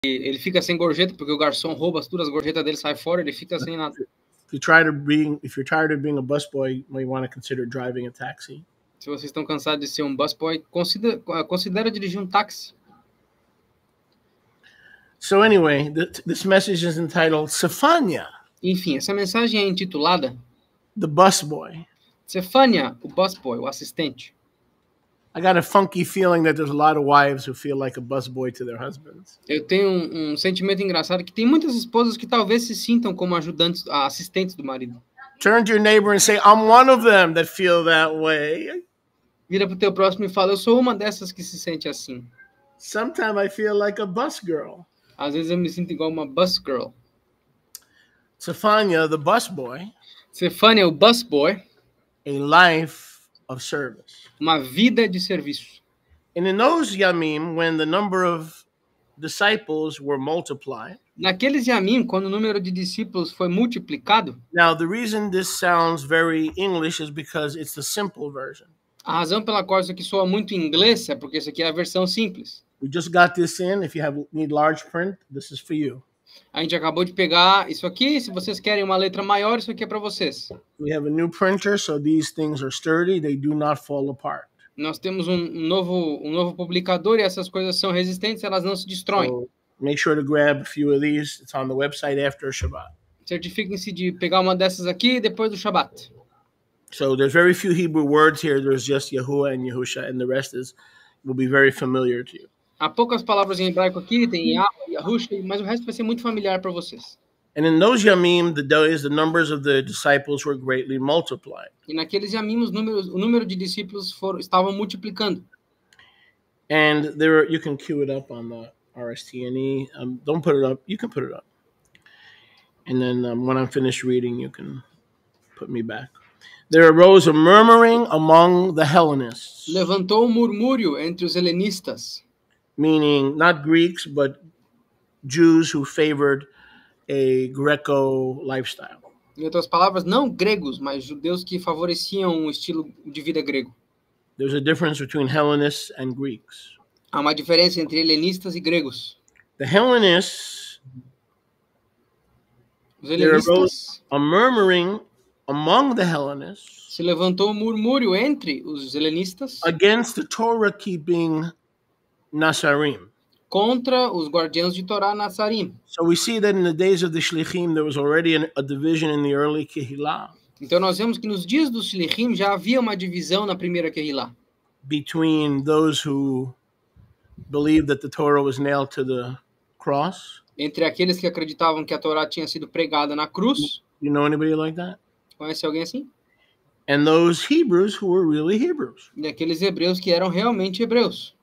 ele fica sem gorjeta porque o garçom rouba todas as gorjetas dele, sai fora, ele fica sem nada. If you're tired of being a busboy, you may want to consider driving a taxi. Se vocês estão cansados de ser um busboy, considera dirigir um táxi. So anyway, this message is entitled Sephania, Enfim, essa mensagem é intitulada the busboy. Sephania, o busboy, o assistente. I got a funky feeling that there's a lot of wives who feel like a busboy to their husbands. Eu tenho um sentimento engraçado que tem muitas esposas que talvez se sintam como ajudantes, assistentes do marido. Turn to your neighbor and say, I'm one of them that feel that way. Vira pro teu próximo e fala, eu sou uma dessas que se sente assim. Sometimes I feel like a bus girl. Às vezes eu me sinto igual uma bus girl. Sephania, the busboy, Sephania, o busboy, a life of service. uma vida de serviço. And in those Yamim, when the number of disciples were multiplied. Naqueles Yamim, quando o número de discípulos foi multiplicado. Now, the reason this sounds very English is because it's the simple version. A razão pela qual isso aqui soa muito inglês é porque isso aqui é a versão simples. We just got this in. If you need large print, this is for you. A gente acabou de pegar isso aqui. Se vocês querem uma letra maior, isso aqui é para vocês. We have a new printer, so these things are sturdy. They do not fall apart. Nós temos um novo publicador e essas coisas são resistentes, elas não se destroem. So make sure to grab a few of these. It's on the website after Shabbat. Certifiquem-se de pegar uma dessas aqui depois do Shabbat. So there's very few Hebrew words here. There's just Yahuwah and Yehusha, and the rest will be very familiar to you. Há poucas palavras em hebraico aqui, tem Yahweh, Yahusha, mas o resto vai ser muito familiar para vocês. And in those Yamim, the numbers of the disciples were greatly multiplied. E naqueles Yamim, o número de discípulos estavam multiplicando. And you can cue it up on the RSTNE. Don't put it up. You can put it up. And then when I'm finished reading, you can put me back. There arose a murmuring among the Hellenists. Levantou murmúrio entre os helenistas. Meaning not Greeks, but Jews who favored a Greco lifestyle. Em outras palavras, não gregos, mas judeus que favoreciam um estilo de vida grego. There's a difference between Hellenists and Greeks. Há uma diferença entre helenistas e gregos. The Hellenists, there arose a murmuring among the Hellenists. Se levantou murmúrio entre os helenistas against the Torah-keeping Nasarim. Contra os guardiãos de Torá Nasarim. So we see that in the days of the Shlichim there was already a division in the early Kehillah. Então nós vemos que nos dias dos Shlichim já havia uma divisão na primeira Kehillah. Between those who believed that the Torah was nailed to the cross. Entre aqueles que acreditavam que a Torá tinha sido pregada na cruz. You know anybody like that? Conhece alguém assim? And those Hebrews who were really Hebrews. E aqueles hebreus que eram realmente hebreus.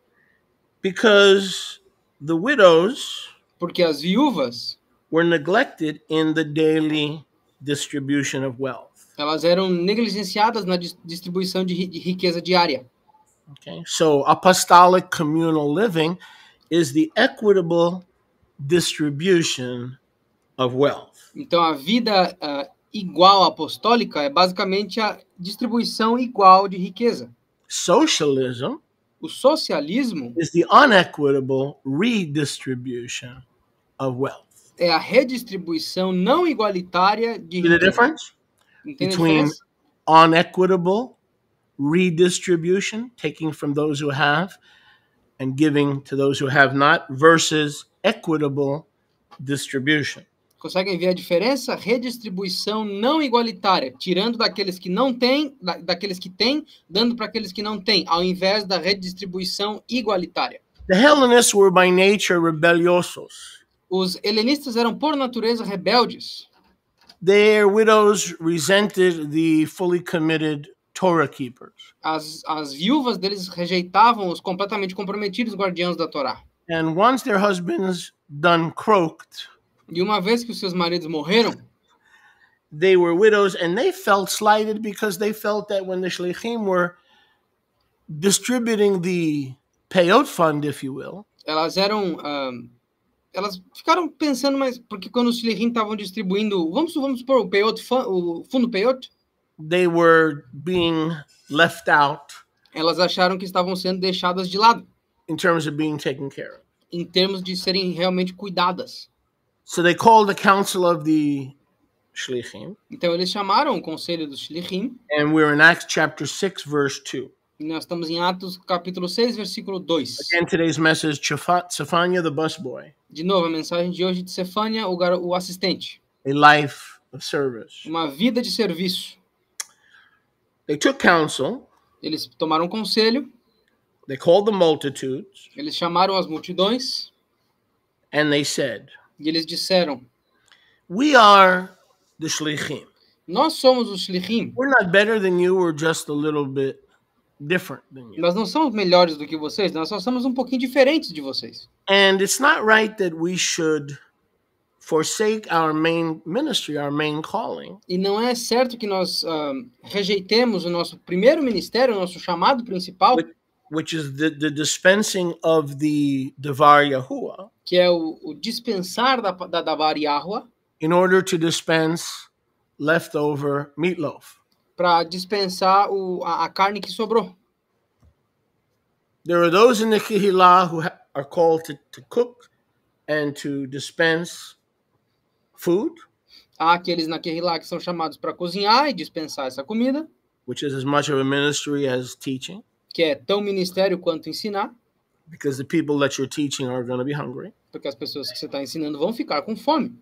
Because the widows porque as viúvas were neglected in the daily distribution of wealth. Elas eram negligenciadas na distribuição de riqueza diária. Okay. So apostolic communal living is the equitable distribution of wealth. Então a vida igual apostólica é basicamente a distribuição igual de riqueza. Socialism, o socialismo, is the unequitable redistribution of wealth. É a redistribuição não igualitária de riqueza. See the difference between unequitable redistribution, taking from those who have and giving to those who have not, versus equitable distribution. Conseguem ver a diferença? Redistribuição não igualitária, tirando daqueles que não têm, daqueles que têm, dando para aqueles que não têm, ao invés da redistribuição igualitária. The Hellenists were by nature rebelliosos. Os helenistas eram por natureza rebeldes. Their widows resented the fully committed Torah keepers. As viúvas deles rejeitavam os completamente comprometidos guardiãos da Torá. And once their husbands done croaked, e uma vez que os seus maridos morreram, they were widows and they felt slighted because they felt that when the shlichim were distributing the payot fund, if you will, elas ficaram pensando, mas porque quando os shlichim estavam distribuindo, vamos supor o payot, o fundo payot, they were being left out. Elas acharam que estavam sendo deixadas de lado. In terms of being taken care of. em termos de serem realmente cuidadas. So they called the council of the Shlichim, Então eles chamaram o conselho dos Shlichim, and we're in Acts chapter 6, verse 2. e nós estamos em Atos capítulo 6, versículo 2. Again, today's message, Zephaniah the busboy, De novo, a mensagem de hoje de Sefania, o assistente. a life of service. Uma vida de serviço. They took counsel, Eles tomaram conselho, they called the multitudes, eles chamaram as multidões, and they said, e eles disseram, we are the Shlichim. nós somos os Shlichim. We're not better than you, we're just a little bit different than you. Nós não somos melhores do que vocês, nós só somos um pouquinho diferentes de vocês. And it's not right that we should forsake our main ministry, our main calling, E não é certo que nós rejeitemos o nosso primeiro ministério, o nosso chamado principal, which is the dispensing of the Devar Yahuwah, que é o dispensar da Davar Yahuwah, in order to dispense leftover meatloaf. para dispensar a carne que sobrou. There are those in the Kehillah who are called to cook and to dispense food, Há aqueles na Kehillah que são chamados para cozinhar e dispensar essa comida, which is as much of a ministry as teaching, que é tão ministério quanto ensinar, because the people that you're teaching are going to be hungry. porque as pessoas que você está ensinando vão ficar com fome.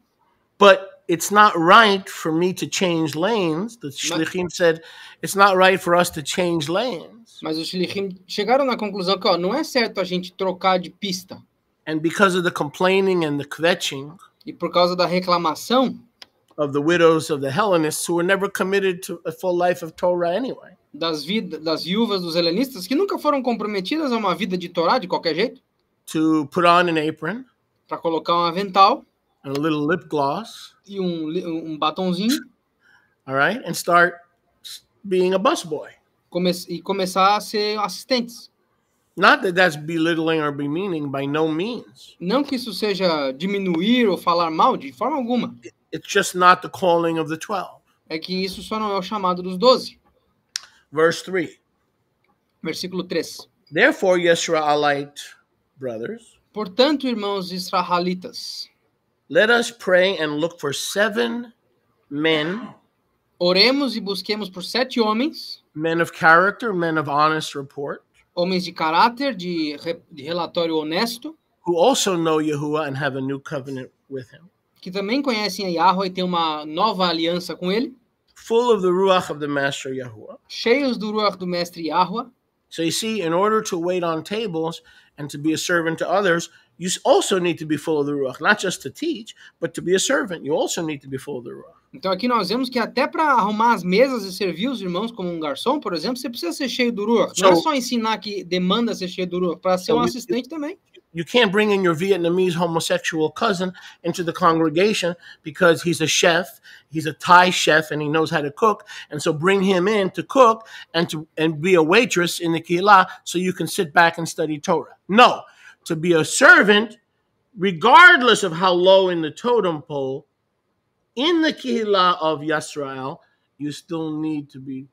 But it's not right for me to change lanes. The Shlichim said, it's not right for us to change lanes. Mas os Shlichim chegaram na conclusão que não é certo a gente trocar de pista. And because of the complaining and the kvetching E por causa da reclamação of the widows of the Hellenists who were never committed to a full life of Torah anyway, das viúvas dos helenistas, que nunca foram comprometidas a uma vida de Torá de qualquer jeito, to put on an apron para colocar um avental and a little lip gloss, e um batonzinho, all right, and start being a busboy. e começar a ser assistentes. Not that that's belittling or demeaning, by no means. Não que isso seja diminuir ou falar mal, de forma alguma. It's just not the calling of the 12. É que isso só não é o chamado dos 12. Verse 3. Versículo 3. Therefore, Yisraelite brothers, Portanto, irmãos israelitas, let us pray and look for 7 men, oremos e busquemos por 7 homens, men of character, men of honest report, homens de caráter, de relatório honesto, who also know Yahuwah and have a new covenant with him, que também conhecem a Yahweh e têm uma nova aliança com ele, full of the Ruach of the Master Yahuwah. cheios do Ruach do Mestre Yahweh. So you see, in order to wait on tables and to be a servant to others, you also need to be full of the Ruach, not just to teach, but to be a servant. You also need to be full of the Ruach. Então aqui nós vemos que até para arrumar as mesas e servir os irmãos como um garçom, por exemplo, você precisa ser cheio do Ruach. Não é só ensinar que demanda ser cheio do Ruach, para ser um assistente também. You can't bring in your Vietnamese homosexual cousin into the congregation because he's a chef, he's a Thai chef, and he knows how to cook. And so bring him in to cook and be a waitress in the Kehillah so you can sit back and study Torah. No, to be a servant, regardless of how low in the totem pole, in the Kehillah of Yisrael, you still need to be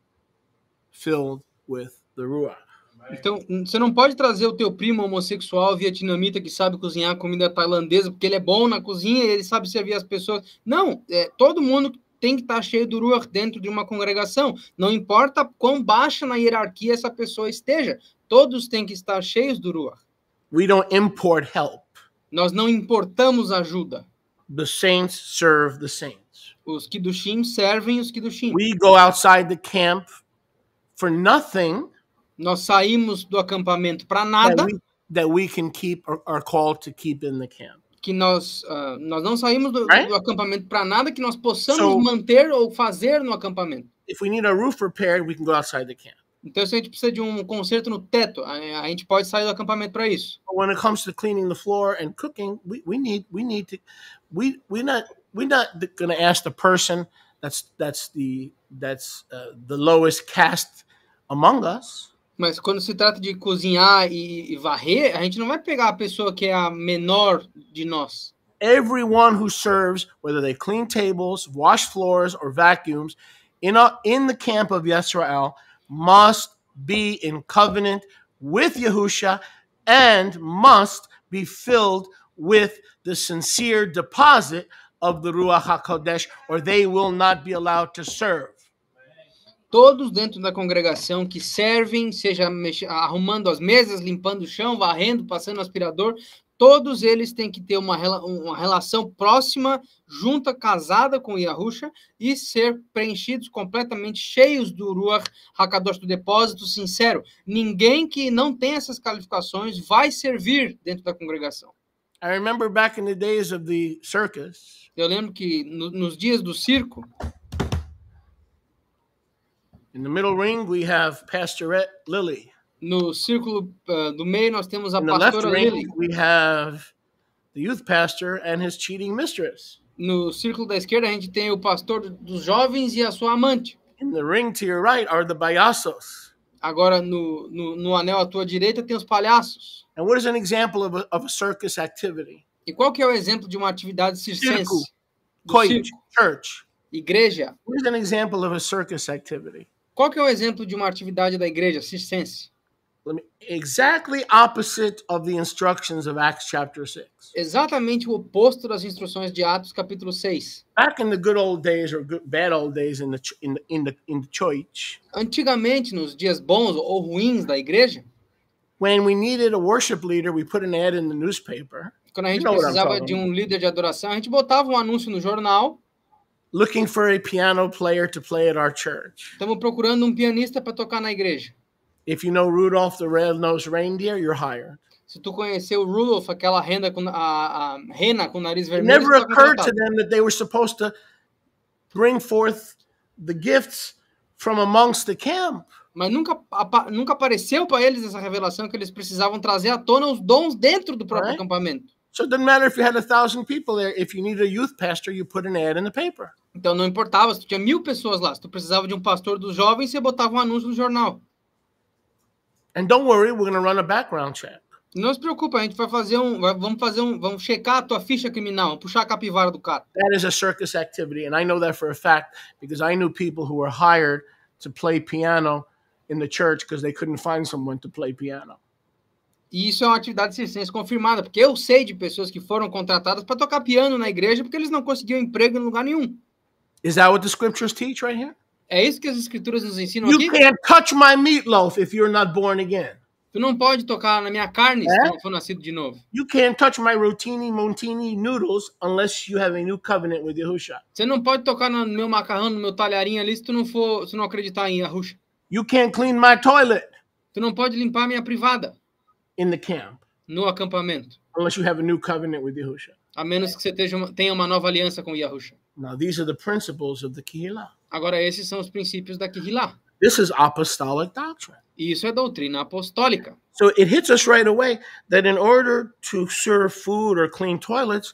filled with the Ruach. Então, você não pode trazer o teu primo homossexual vietnamita que sabe cozinhar comida tailandesa porque ele é bom na cozinha e ele sabe servir as pessoas. Não, todo mundo tem que estar cheio do Ruach dentro de uma congregação. Não importa quão baixa na hierarquia essa pessoa esteja, todos têm que estar cheios do Ruach. We don't import help. Nós não importamos ajuda. The saints serve the saints. Os Kiddushim servem os Kiddushim. We go outside the camp for nothing. Nós saímos do acampamento para nada. That we can keep or are called to keep in the camp. Que nós não saímos do acampamento para nada que nós possamos manter ou fazer no acampamento. If we need a roof repaired, we can go outside the camp. Então, se a gente precisa de um conserto no teto, a gente pode sair do acampamento para isso. But when it comes to cleaning the floor and cooking, we're not going to ask the person that's the lowest caste among us. Mas quando se trata de cozinhar e varrer, a gente não vai pegar a pessoa que é a menor de nós. Everyone who serves, whether they clean tables, wash floors, or vacuums, in the camp of Yisrael, must be in covenant with Yahusha and must be filled with the sincere deposit of the Ruach HaKodesh, or they will not be allowed to serve. Todos dentro da congregação que servem, seja arrumando as mesas, limpando o chão, varrendo, passando o aspirador, todos eles têm que ter uma relação próxima, junta, casada com Yahusha e ser preenchidos completamente, cheios do Ruach HaKadosh, do depósito sincero. Ninguém que não tem essas qualificações vai servir dentro da congregação. I remember back in the days of the circus. Eu lembro que nos dias do circo, In the middle ring, we have Pastorette Lily. no círculo do meio, nós temos a In the left pastora ring, Lily. we have the youth pastor and his cheating mistress. No círculo da esquerda, a gente tem o pastor dos jovens e a sua amante. In the ring to your right are the payasos. Agora, no anel à tua direita, tem os palhaços. And what is an example of a circus activity? E qual que é o exemplo de uma atividade circense? Circo, Do coit, circo, church. igreja. What is an example of a circus activity? Qual que é o exemplo de uma atividade da igreja circense? Exactly opposite of the instructions of Acts chapter 6. Exatamente o oposto das instruções de Atos, capítulo 6. Back in the good old days or bad old days in the church, Antigamente, nos dias bons ou ruins da igreja, when we needed a worship leader, we put an ad in the newspaper. quando a gente know what I'm precisava talking de um líder de adoração, a gente botava um anúncio no jornal. Looking for a piano player to play at our church. Estamos procurando um pianista para tocar na igreja. If you know Rudolph the Red-Nosed Reindeer, you're hired. Se tu conhecer o Rudolph, aquela rena com a rena com o nariz It vermelho, never você tá occurred to contratado. them that they were supposed to bring forth the gifts from amongst the camp. Mas nunca apareceu para eles essa revelação que eles precisavam trazer à tona os dons dentro do próprio Right. acampamento. So it doesn't matter if you had 1,000 people there. If you needed a youth pastor, you put an ad in the paper. Então não importava se tu tinha 1.000 pessoas lá, se tu precisava de um pastor dos jovens, você botava um anúncio no jornal. And don't worry, we're going to run a background check. Não se preocupa, a gente vai fazer vamos checar a tua ficha criminal, vamos puxar a capivara do cara. That is a circus activity, and I know that for a fact because I knew people who were hired to play piano in the church because they couldn't find someone to play piano. E isso é uma atividade circense confirmada, porque eu sei de pessoas que foram contratadas para tocar piano na igreja porque eles não conseguiam emprego em lugar nenhum. Is that what the scriptures teach right here? É isso que as escrituras nos ensinam You aqui? can't touch my meatloaf if you're not born again. Tu não pode tocar na minha carne se tu não for nascido de novo. You can't touch my rotini montini noodles unless you have a new covenant with Yahusha. Você não pode tocar no meu macarrão, no meu talharinho ali se tu não acreditar em Yahusha. You can't clean my toilet Tu não pode limpar a minha privada in the camp no acampamento, unless you have a new covenant with Yahusha. a menos que você tenha uma nova aliança com Yahusha. Now, these are the principles of the Kehillah. Agora, esses são os princípios da Kehillah. This is apostolic doctrine. E isso é doutrina apostólica. So it hits us right away that in order to serve food or clean toilets,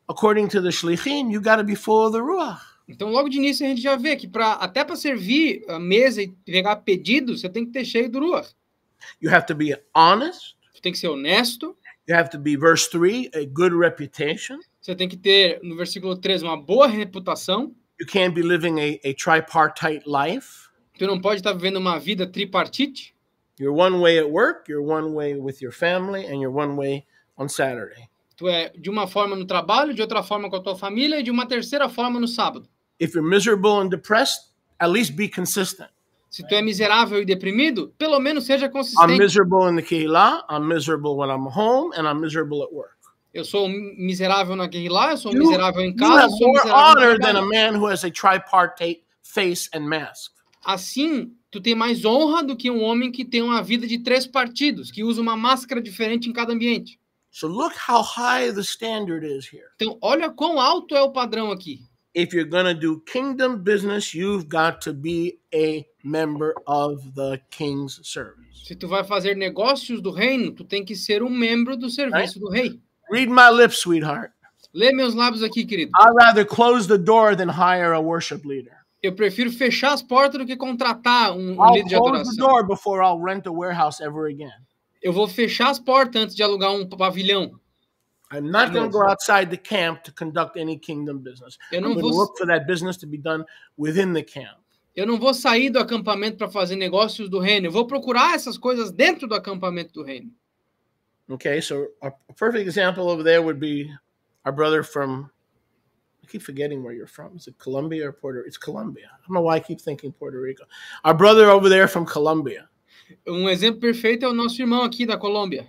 according to the shlichim, you got to be full of the Ruach. Então, logo de início, a gente já vê que até para servir a mesa e pegar pedidos, você tem que ter cheio do Ruach. You have to be honest. Você tem que ser honesto. You have to be, verse 3, a good reputation. Você tem que ter, no versículo 3, uma boa reputação. You can't be living a tripartite life. Tu não pode estar vivendo uma vida tripartite. You're one way at work, you're one way with your family, and you're one way on Saturday. Tu é de uma forma no trabalho, de outra forma com a tua família e de uma terceira forma no sábado. If you're miserable and depressed, at least be consistent. Se tu é miserável e deprimido, pelo menos seja I'm consistente. miserable in the Kehillah, I'm miserable when I'm home, and I'm miserable at work. Eu sou miserável na Kehillah, eu sou You, miserável em you casa, eu have sou more miserável no honor than a trabalho. man who has a tripartite face and mask. Assim, tu tem mais honra do que um homem que tem uma vida de 3 partidos, que usa uma máscara diferente em cada ambiente. So look how high the standard is here. Então, olha quão alto é o padrão aqui. If you're going to do kingdom business, you've got to be a member of the king's service. Se tu vai fazer negócios do reino, tu tem que ser um membro do serviço do rei. Read my lips, sweetheart. Lê meus lábios aqui, querido. I'd rather close the door than hire a worship leader. Eu prefiro fechar as portas do que contratar um I'll líder de close the adoração. door before I'll rent a warehouse ever again. Eu vou fechar as portas antes de alugar um pavilhão. I'm not going to go outside the camp to conduct any kingdom business. Eu I'm não going to vou- look for that business to be done within the camp. Eu não vou sair do acampamento para fazer negócios do reino. Eu vou procurar essas coisas dentro do acampamento do reino. Okay, so a perfect example over there would be our brother from, I keep forgetting where you're from. Is it Colombia or Puerto Rico? It's Colombia. I don't know why I keep thinking Puerto Rico. Our brother over there from Colombia. Exemplo perfeito é o nosso irmão aqui da Colômbia.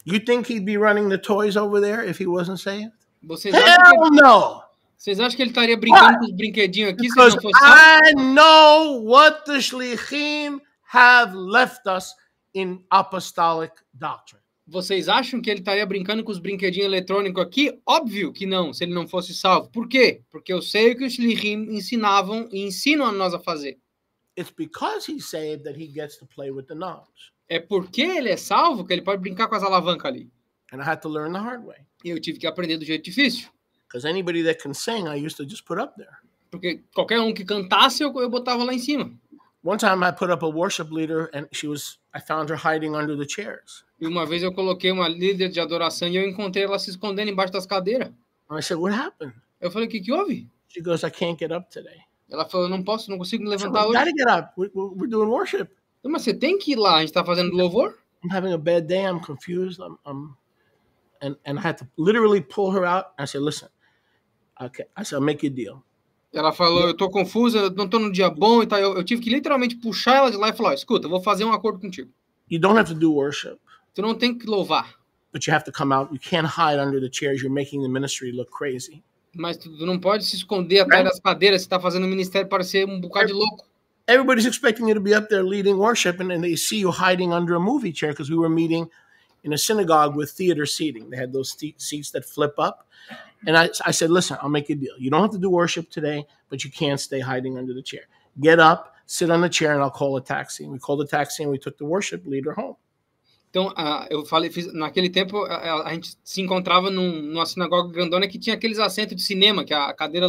You think he'd be running the toys over there if he wasn't saved? Vocês Hell no! Vocês acham que ele estaria brincando com os brinquedinhos aqui Because se ele não fosse salvo? I know what the shlichim have left us in apostolic doctrine. Vocês acham que ele estaria brincando com os brinquedinhos eletrônicos aqui? Óbvio que não, se ele não fosse salvo. Por quê? Porque eu sei o que os shlichim ensinavam e ensinam a nós a fazer. It's because he's saved that he gets to play with the knobs. É porque ele é salvo que ele pode brincar com as alavancas ali. And I had to learn the hard way. E eu tive que aprender do jeito difícil. Because anybody that can sing, I used to just put up there. Porque qualquer um que cantasse, eu botava lá em cima. One time I put up a worship leader and I found her hiding under the chairs. E uma vez eu coloquei uma líder de adoração e eu encontrei ela se escondendo embaixo das cadeiras. And I said, what happened? Eu falei, o que houve? She goes, I can't get up today. Ela falou, eu não consigo me I said, levantar well, you hoje. gotta get up. We're doing worship. Mas você tem que ir lá, a gente tá fazendo louvor. I'm having a bad day. I'm confused. And I had to literally pull her out. I said, listen, okay. I said, I'll make you a deal. Ela falou, eu tô confusa, eu não tô num dia bom e tal. Eu tive que literalmente puxar ela de lá e falar, escuta, eu vou fazer um acordo contigo. You don't have to do worship. Tu não tem que louvar. But you have to come out. You can't hide under the chairs. You're making the ministry look crazy. Mas tu não pode se esconder atrás das cadeiras. Você tá fazendo o ministério parecer um bocado de louco. Everybody's expecting you to be up there leading worship, and then they see you hiding under a movie chair because we were meeting in a synagogue with theater seating. They had those seats that flip up. And I said, listen, I'll make you a deal. You don't have to do worship today, but you can't stay hiding under the chair. Get up, sit on the chair, and I'll call a taxi. And we called a taxi, and we took the worship leader home. Então, eu falei, naquele tempo, a gente se encontrava numa sinagoga grandona que tinha aqueles assentos de cinema, que a cadeira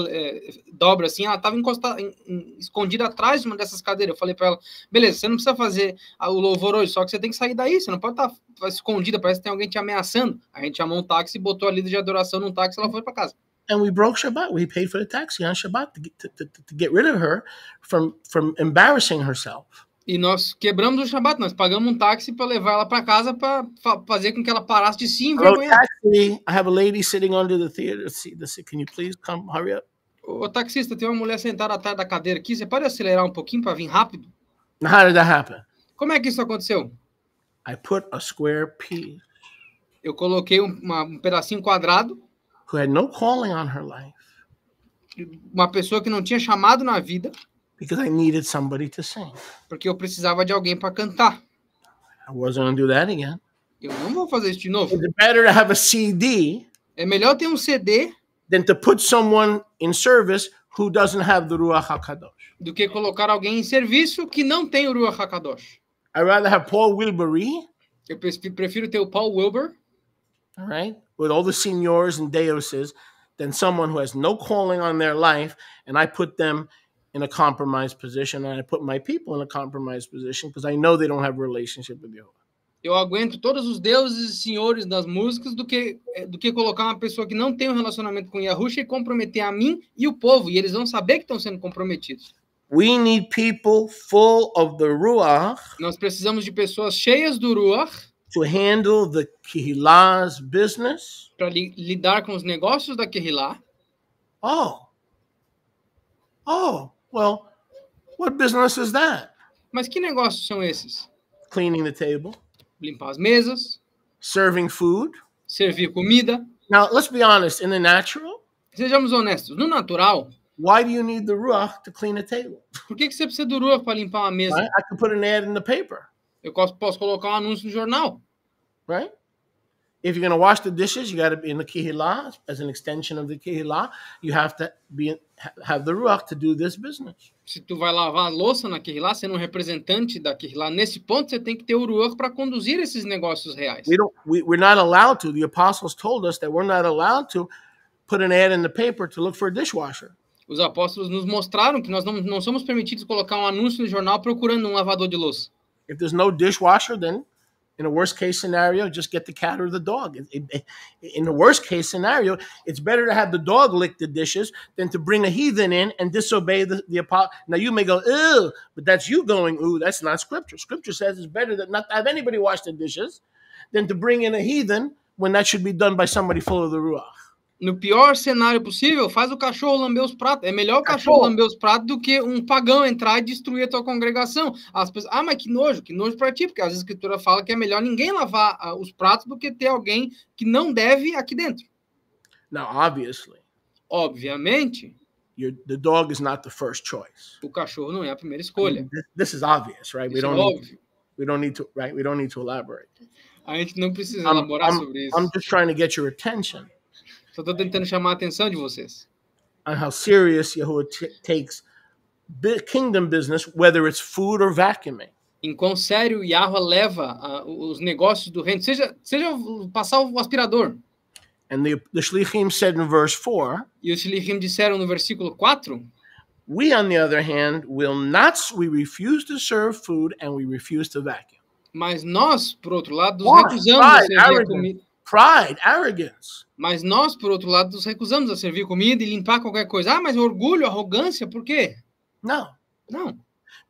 dobra assim, ela estava escondida atrás de uma dessas cadeiras. Eu falei para ela, beleza, você não precisa fazer o louvor hoje, só que você tem que sair daí, você não pode estar escondida, parece que tem alguém te ameaçando. A gente chamou um táxi, botou a líder de adoração num táxi e ela foi para casa. And we broke Shabbat. We paid for the taxi on Shabbat to get rid of her from embarrassing herself. E nós quebramos o Shabat, nós pagamos um táxi para levar ela para casa para fazer com que ela parasse de se envergonhar. Taxi, I have a lady sitting under the theater seat. Can you please come, hurry up? Ô taxista, tem uma mulher sentada atrás da cadeira aqui, você pode acelerar um pouquinho para vir rápido? Now, how did that happen? Como é que isso aconteceu? I put a square pea. Eu coloquei um pedacinho quadrado. Who had no calling on her life. Uma pessoa que não tinha chamado na vida. Because I needed somebody to sing. Porque eu precisava de alguém para cantar. I wasn't going to do that again. Eu não vou fazer isso de novo. It's better to have a CD. É melhor ter um CD than to put someone in service who doesn't have the Ruach HaKadosh. Do que colocar alguém em serviço que não tem o Ruach HaKadosh. I'd rather have Paul Wilbury. Eu prefiro ter o Paul Wilbur. All right, with all the seniors and deoses, than someone who has no calling on their life, and I put them in a compromised position, and I put my people in a compromised position because I know they don't have a relationship with Yehovah. Eu aguento todos os deuses e senhores das músicas do que colocar uma pessoa que não tem um relacionamento com Yahushua e comprometer a mim e o povo, e eles vão saber que estão sendo comprometidos. We need people full of the Ruach. Nós precisamos de pessoas cheias do Ruach to handle the Kehilah's business. Para lidar com os negócios da Kehillah. Well, what business is that? Mas que negócios são esses? Cleaning the table. Limpar as mesas. Serving food. Servir comida. Now, let's be honest, in the natural. Sejamos honestos, no natural. Why do you need the Ruach to clean a table? Por que você precisa do Ruach para limpar uma mesa? Right? I can put an ad in the paper. Eu posso colocar um anúncio no jornal. Right? If you're going to wash the dishes, you got to be in the Kehillah. As an extension of the Kehillah, you have to have the Ruach to do this business. Se tu vai lavar a louça na Kehillah, sendo um representante da Kehillah, nesse ponto você tem que ter o Ruach para conduzir esses negócios reais. We're not allowed to. The apostles told us that we're not allowed to put an ad in the paper to look for a dishwasher. Os apóstolos nos mostraram que nós não somos permitidos colocar um anúncio no jornal procurando um lavador de louça. If there's no dishwasher, then in a worst case scenario, just get the cat or the dog. In the worst case scenario, it's better to have the dog lick the dishes than to bring a heathen in and disobey the apostle. Now you may go, ew, but that's you going, ooh, that's not scripture. Scripture says it's better not to have anybody wash the dishes than to bring in a heathen when that should be done by somebody full of the Ruach. No pior cenário possível, faz o cachorro lamber os pratos. É melhor o cachorro lamber os pratos do que um pagão entrar e destruir a tua congregação. As pessoas, mas que nojo para ti, porque as Escritura fala que é melhor ninguém lavar os pratos do que ter alguém que não deve aqui dentro. Now, obviously, obviamente, the dog is not the first choice. O cachorro não é a primeira escolha. This is obvious, right? We don't need to elaborate. A gente não precisa elaborar sobre isso. I'm just trying to get your attention. Só estou tentando chamar a atenção de vocês. On how serious Yahuwah takes kingdom business, whether it's food or vacuuming. Em quão sério Yahuwah leva os negócios do reino, seja passar o aspirador. And the Shlichim said in verse 4, e os Shlichim disseram no versículo 4, we, on the other hand, we refuse to serve food and we refuse to vacuum. Mas nós, por outro lado, nos recusamos a servir comida. Pride, arrogance. Mas nós, por outro lado, nos recusamos a servir comida e limpar qualquer coisa. Mas orgulho, arrogância, por quê? No. Não.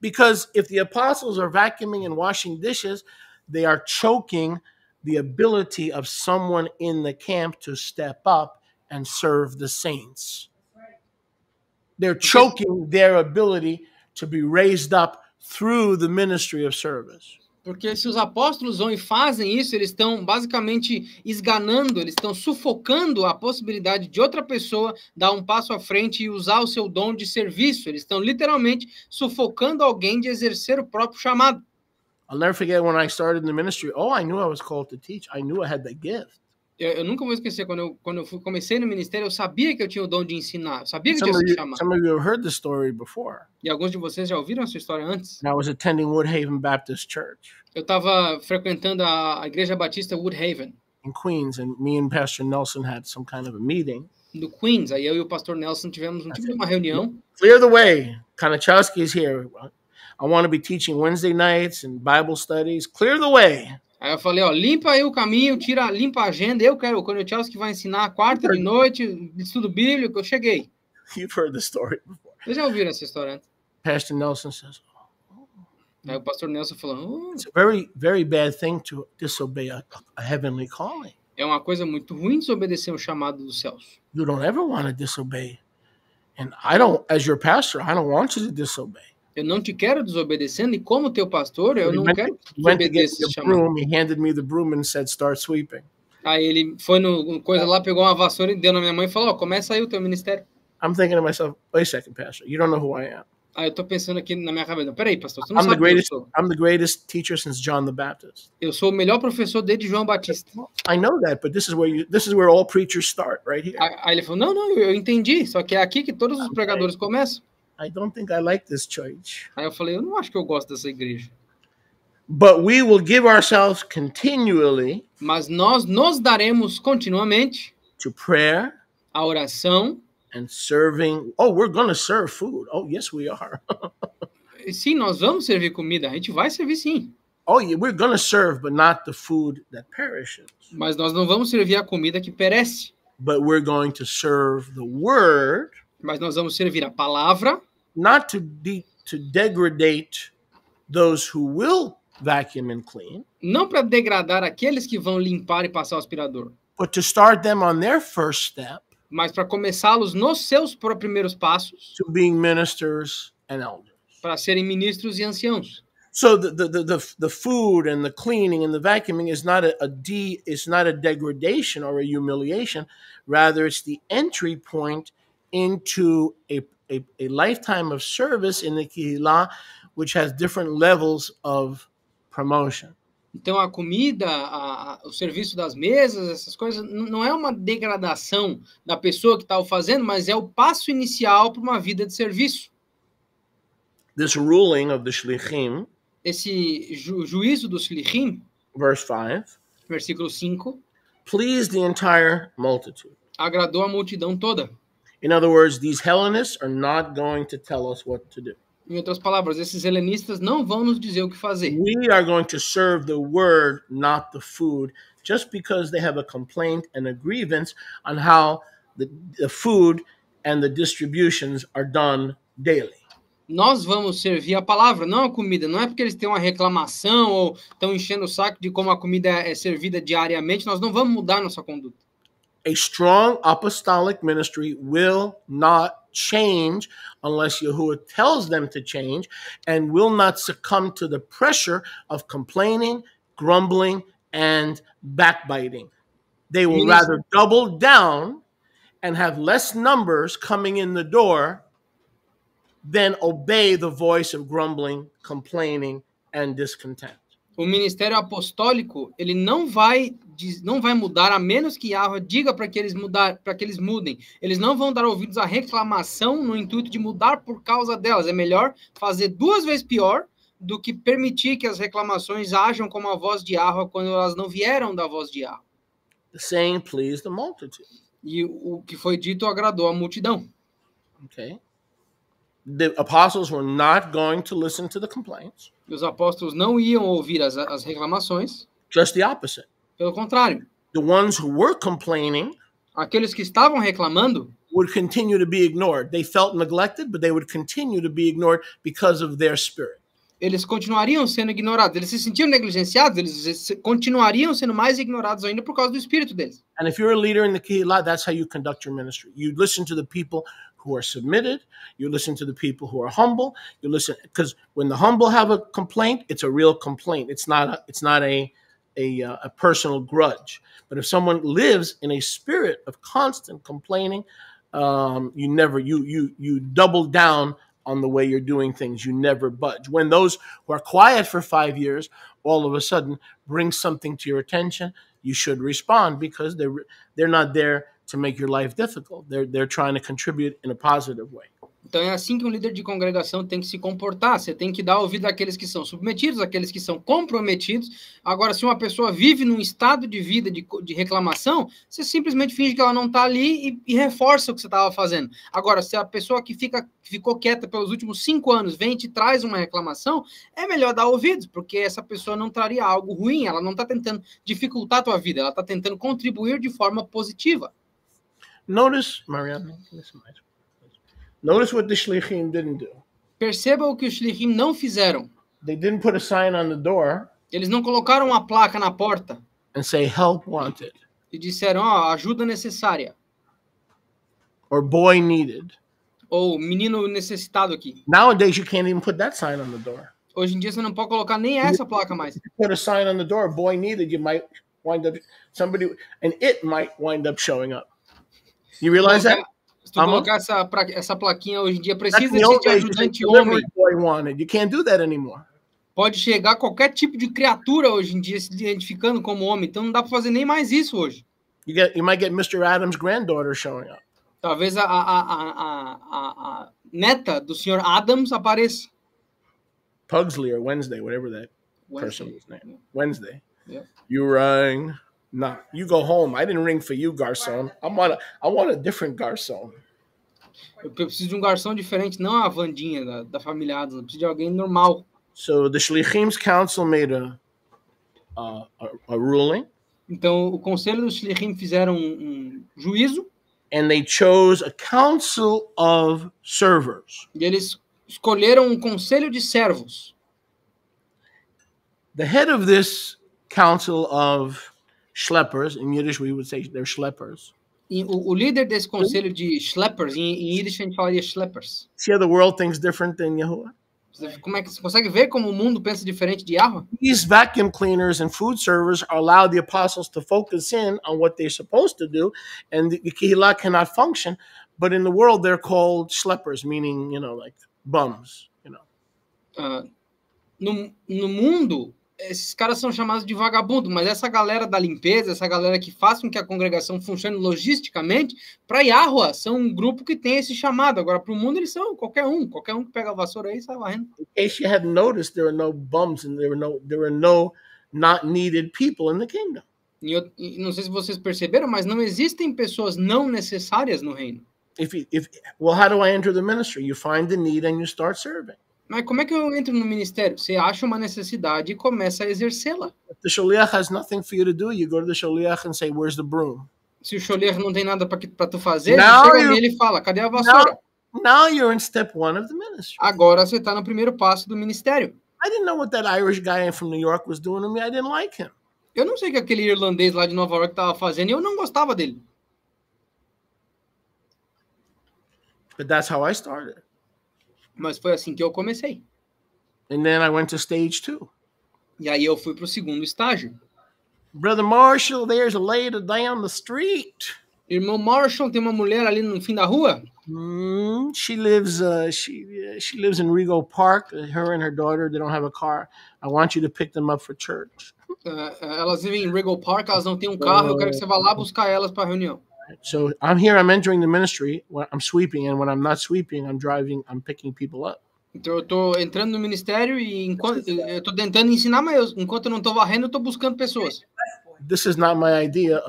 Because if the apostles are vacuuming and washing dishes, they are choking the ability of someone in the camp to step up and serve the saints. They're choking their ability to be raised up through the ministry of service. Porque se os apóstolos vão e fazem isso, eles estão basicamente esganando, eles estão sufocando a possibilidade de outra pessoa dar um passo à frente e usar o seu dom de serviço. Eles estão literalmente sufocando alguém de exercer o próprio chamado. I'll never forget when I started in the ministry. Oh, I knew I was called to teach. I knew I had that gift. Eu nunca vou esquecer, quando eu comecei no ministério, eu sabia que eu tinha o dom de ensinar. Eu sabia que eu tinha esse chamado. Some of you have heard this story before. E alguns de vocês já ouviram essa história antes. And I was attending Woodhaven Baptist Church. Eu estava frequentando a Igreja Batista Woodhaven. In Queens, and me and Pastor Nelson had some kind of a meeting. No Queens, aí eu e o pastor Nelson tivemos tipo de uma reunião. Clear the way. Kanachowski is here. I want to be teaching Wednesday nights and Bible studies. Clear the way. Aí eu falei, limpa aí o caminho, limpa a agenda. Eu quero, o Konechowski vai ensinar quarta de noite, estudo bíblico, eu cheguei. You've heard the story before. Vocês já ouviram essa história antes? Pastor Nelson says, aí o pastor Nelson falou, it's a very, very bad thing to disobey a heavenly calling. É uma coisa muito ruim desobedecer o chamado dos céus. You don't ever want to disobey. And I don't, as your pastor, I don't want you to disobey. Eu não te quero desobedecendo, e como teu pastor, eu não quero desobedecer esse chamado. He handed me the broom and said, start sweeping. Aí ele foi no coisa lá, pegou uma vassoura e deu na minha mãe e falou, começa aí o teu ministério. I'm thinking to myself, wait a second, pastor, you don't know who I am. Aí eu tô pensando aqui na minha cabeça, peraí, pastor, você não sabe quem eu sou. I'm the greatest teacher since John the Baptist. Eu sou o melhor professor desde João Batista. I know that, but this is where all preachers start, right here. Aí ele falou, não, eu entendi, só que é aqui que todos os pregadores começam. I don't think I like this church. Aí eu falei, eu não acho que eu gosto dessa igreja. But we will give ourselves continually. Mas nós nos daremos continuamente to prayer, a oração, and serving. Oh, we're going to serve food. Oh, yes, we are. Sim, nós vamos servir comida. A gente vai servir sim. Oh, yeah, we're going to serve, but not the food that perishes. Mas nós não vamos servir a comida que perece. But we're going to serve the word. Mas nós vamos servir a palavra. Not to degradate those who will vacuum and clean. Não para degradar aqueles que vão limpar e passar o aspirador. But to start them on their first step. Mas para começá-los nos seus primeiros passos. To being ministers and elders. Para serem ministros e anciãos. So the food and the cleaning and the vacuuming is not a degradation or a humiliation. Rather, it's the entry point into a lifetime of service in the Kehillah, which has different levels of promotion. Então a comida, o serviço das mesas, essas coisas, não é uma degradação da pessoa que está o fazendo, mas é o passo inicial para uma vida de serviço. This ruling of the Shlichim, esse juízo dos Shlichim, verse 5, versículo 5, pleased the entire multitude. Agradou a multidão toda. In other words, these Hellenists are not going to tell us what to do. Em outras palavras, esses helenistas não vão nos dizer o que fazer. We are going to serve the word, not the food, just because they have a complaint and a grievance on how the food and the distributions are done daily. Nós vamos servir a palavra, não a comida. Não é porque eles têm uma reclamação ou estão enchendo o saco de como a comida é servida diariamente, nós não vamos mudar nossa conduta. A strong apostolic ministry will not change unless Yahuwah tells them to change, and will not succumb to the pressure of complaining, grumbling, and backbiting. They will rather double down and have less numbers coming in the door than obey the voice of grumbling, complaining, and discontent. O ministério apostólico, ele não vai mudar a menos que Yahweh diga para que eles mudem. Eles não vão dar ouvidos à reclamação no intuito de mudar por causa delas. É melhor fazer 2 vezes pior do que permitir que as reclamações ajam como a voz de Yahweh quando elas não vieram da voz de Yahweh. The saying pleased the multitude. E o que foi dito agradou a multidão. Okay. The apostles were not going to listen to the complaints. Os apóstolos não iam ouvir as reclamações. Just the opposite. Pelo contrário. The ones who were complaining, aqueles que estavam reclamando, would continue to be ignored. They felt neglected, but they would continue to be ignored because of their spirit. Eles continuariam sendo ignorados. Eles se sentiam negligenciados, eles continuariam sendo mais ignorados ainda por causa do espírito deles. And if you're a leader in the Kehillah, that's how you conduct your ministry. You listen to the people who are submitted. You listen to the people who are humble. You listen, because when the humble have a complaint, it's a real complaint. It's not a personal grudge. But if someone lives in a spirit of constant complaining, you double down on the way you're doing things. You never budge. When those who are quiet for 5 years all of a sudden bring something to your attention, you should respond, because they're not there to make your life difficult. They're trying to contribute in a positive way. Então é assim que um líder de congregação tem que se comportar. Você tem que dar ouvido àqueles que são submetidos, àqueles que são comprometidos. Agora, se uma pessoa vive num estado de vida de reclamação, você simplesmente finge que ela não está ali e reforça o que você estava fazendo. Agora, se a pessoa que ficou quieta pelos últimos 5 anos vem e te traz uma reclamação, é melhor dar ouvidos, porque essa pessoa não traria algo ruim, ela não está tentando dificultar a tua vida, ela está tentando contribuir de forma positiva. Notice, Mariana, listen, notice what the shlichim didn't do. Perceba o que os shlichim não fizeram. They didn't put a sign on the door. Eles não colocaram uma placa na porta. And say help wanted. E disseram, ajuda necessária. Or boy needed. Ou menino necessitado aqui. Nowadays you can't even put that sign on the door. Hoje em dia você não pode colocar nem essa placa mais. If you put a sign on the door, boy needed, you might wind up it might wind up showing up. You realize that? Se tu colocar essa plaquinha hoje em dia, precisa de ajudante homem. You can't do that anymore. Pode chegar qualquer tipo de criatura hoje em dia se identificando como homem. Então não dá para fazer nem mais isso hoje. You might get Mr. Adams' granddaughter showing up. Talvez a neta do Sr. Adams apareça. Pugsley or Wednesday, whatever that person was named. Wednesday. Yeah. You rang. No, you go home. I didn't ring for you, garçom. I want a different garçom. Eu preciso de um garçom diferente, não a Vandinha da família Adams. Eu preciso de alguém normal. So the Shlichim's council made a ruling. Então o conselho dos Shlichim fizeram um juízo. And they chose a council of servers. E eles escolheram um conselho de servos. The head of this council of schleppers, in Yiddish we would say they're schleppers. E o líder desse conselho de schleppers, em Yiddish a gente falaria schleppers. See how the world thinks different than Yahuwah? Como é que você consegue ver como o mundo pensa diferente de Yahweh? These vacuum cleaners and food servers allow the apostles to focus in on what they're supposed to do, and the Kehillah cannot function. But in the world, they're called schleppers, meaning, like bums, No mundo, esses caras são chamados de vagabundo, mas essa galera da limpeza, essa galera que faz com que a congregação funcione logisticamente, para Yahweh, são um grupo que tem esse chamado. Agora, para o mundo, eles são qualquer um que pega a vassoura aí e sai varrendo. In case you hadn't noticed, there were no bums and there were no not needed people in the kingdom. E não sei se vocês perceberam, mas não existem pessoas não necessárias no reino. Well, how do I enter the ministry? You find the need and you start serving. Mas como é que eu entro no ministério? Você acha uma necessidade e começa a exercê-la. If the shaliach has nothing for you to do, you go to the shaliach and say, "Where's the broom?" Se o sholiach não tem nada para tu fazer, você chega nele e fala, cadê a vassoura? Now you're in step 1 of the ministry. Agora você está no primeiro passo do ministério. I didn't know what that Irish guy from New York was doing to me. I didn't like him. Eu não sei o que aquele irlandês lá de Nova York estava fazendo e eu não gostava dele. But that's how I started. Mas foi assim que eu comecei. And then I went to stage 2. E aí eu fui para o segundo estágio. Brother Marshall, there's a lady down the street. Irmão Marshall, tem uma mulher ali no fim da rua. She lives in Rego Park. Her and her daughter, they don't have a car. I want you to pick them up for church. Elas vivem em Rego Park, elas não têm um carro. Eu quero que você vá lá buscar elas para a reunião. So I'm entering the ministry. I'm sweeping, and when I'm not sweeping, I'm picking people up. Então eu tô entrando no ministério e enquanto eu tô tentando ensinar, mas enquanto eu não tô varrendo, eu tô buscando pessoas. This is not my idea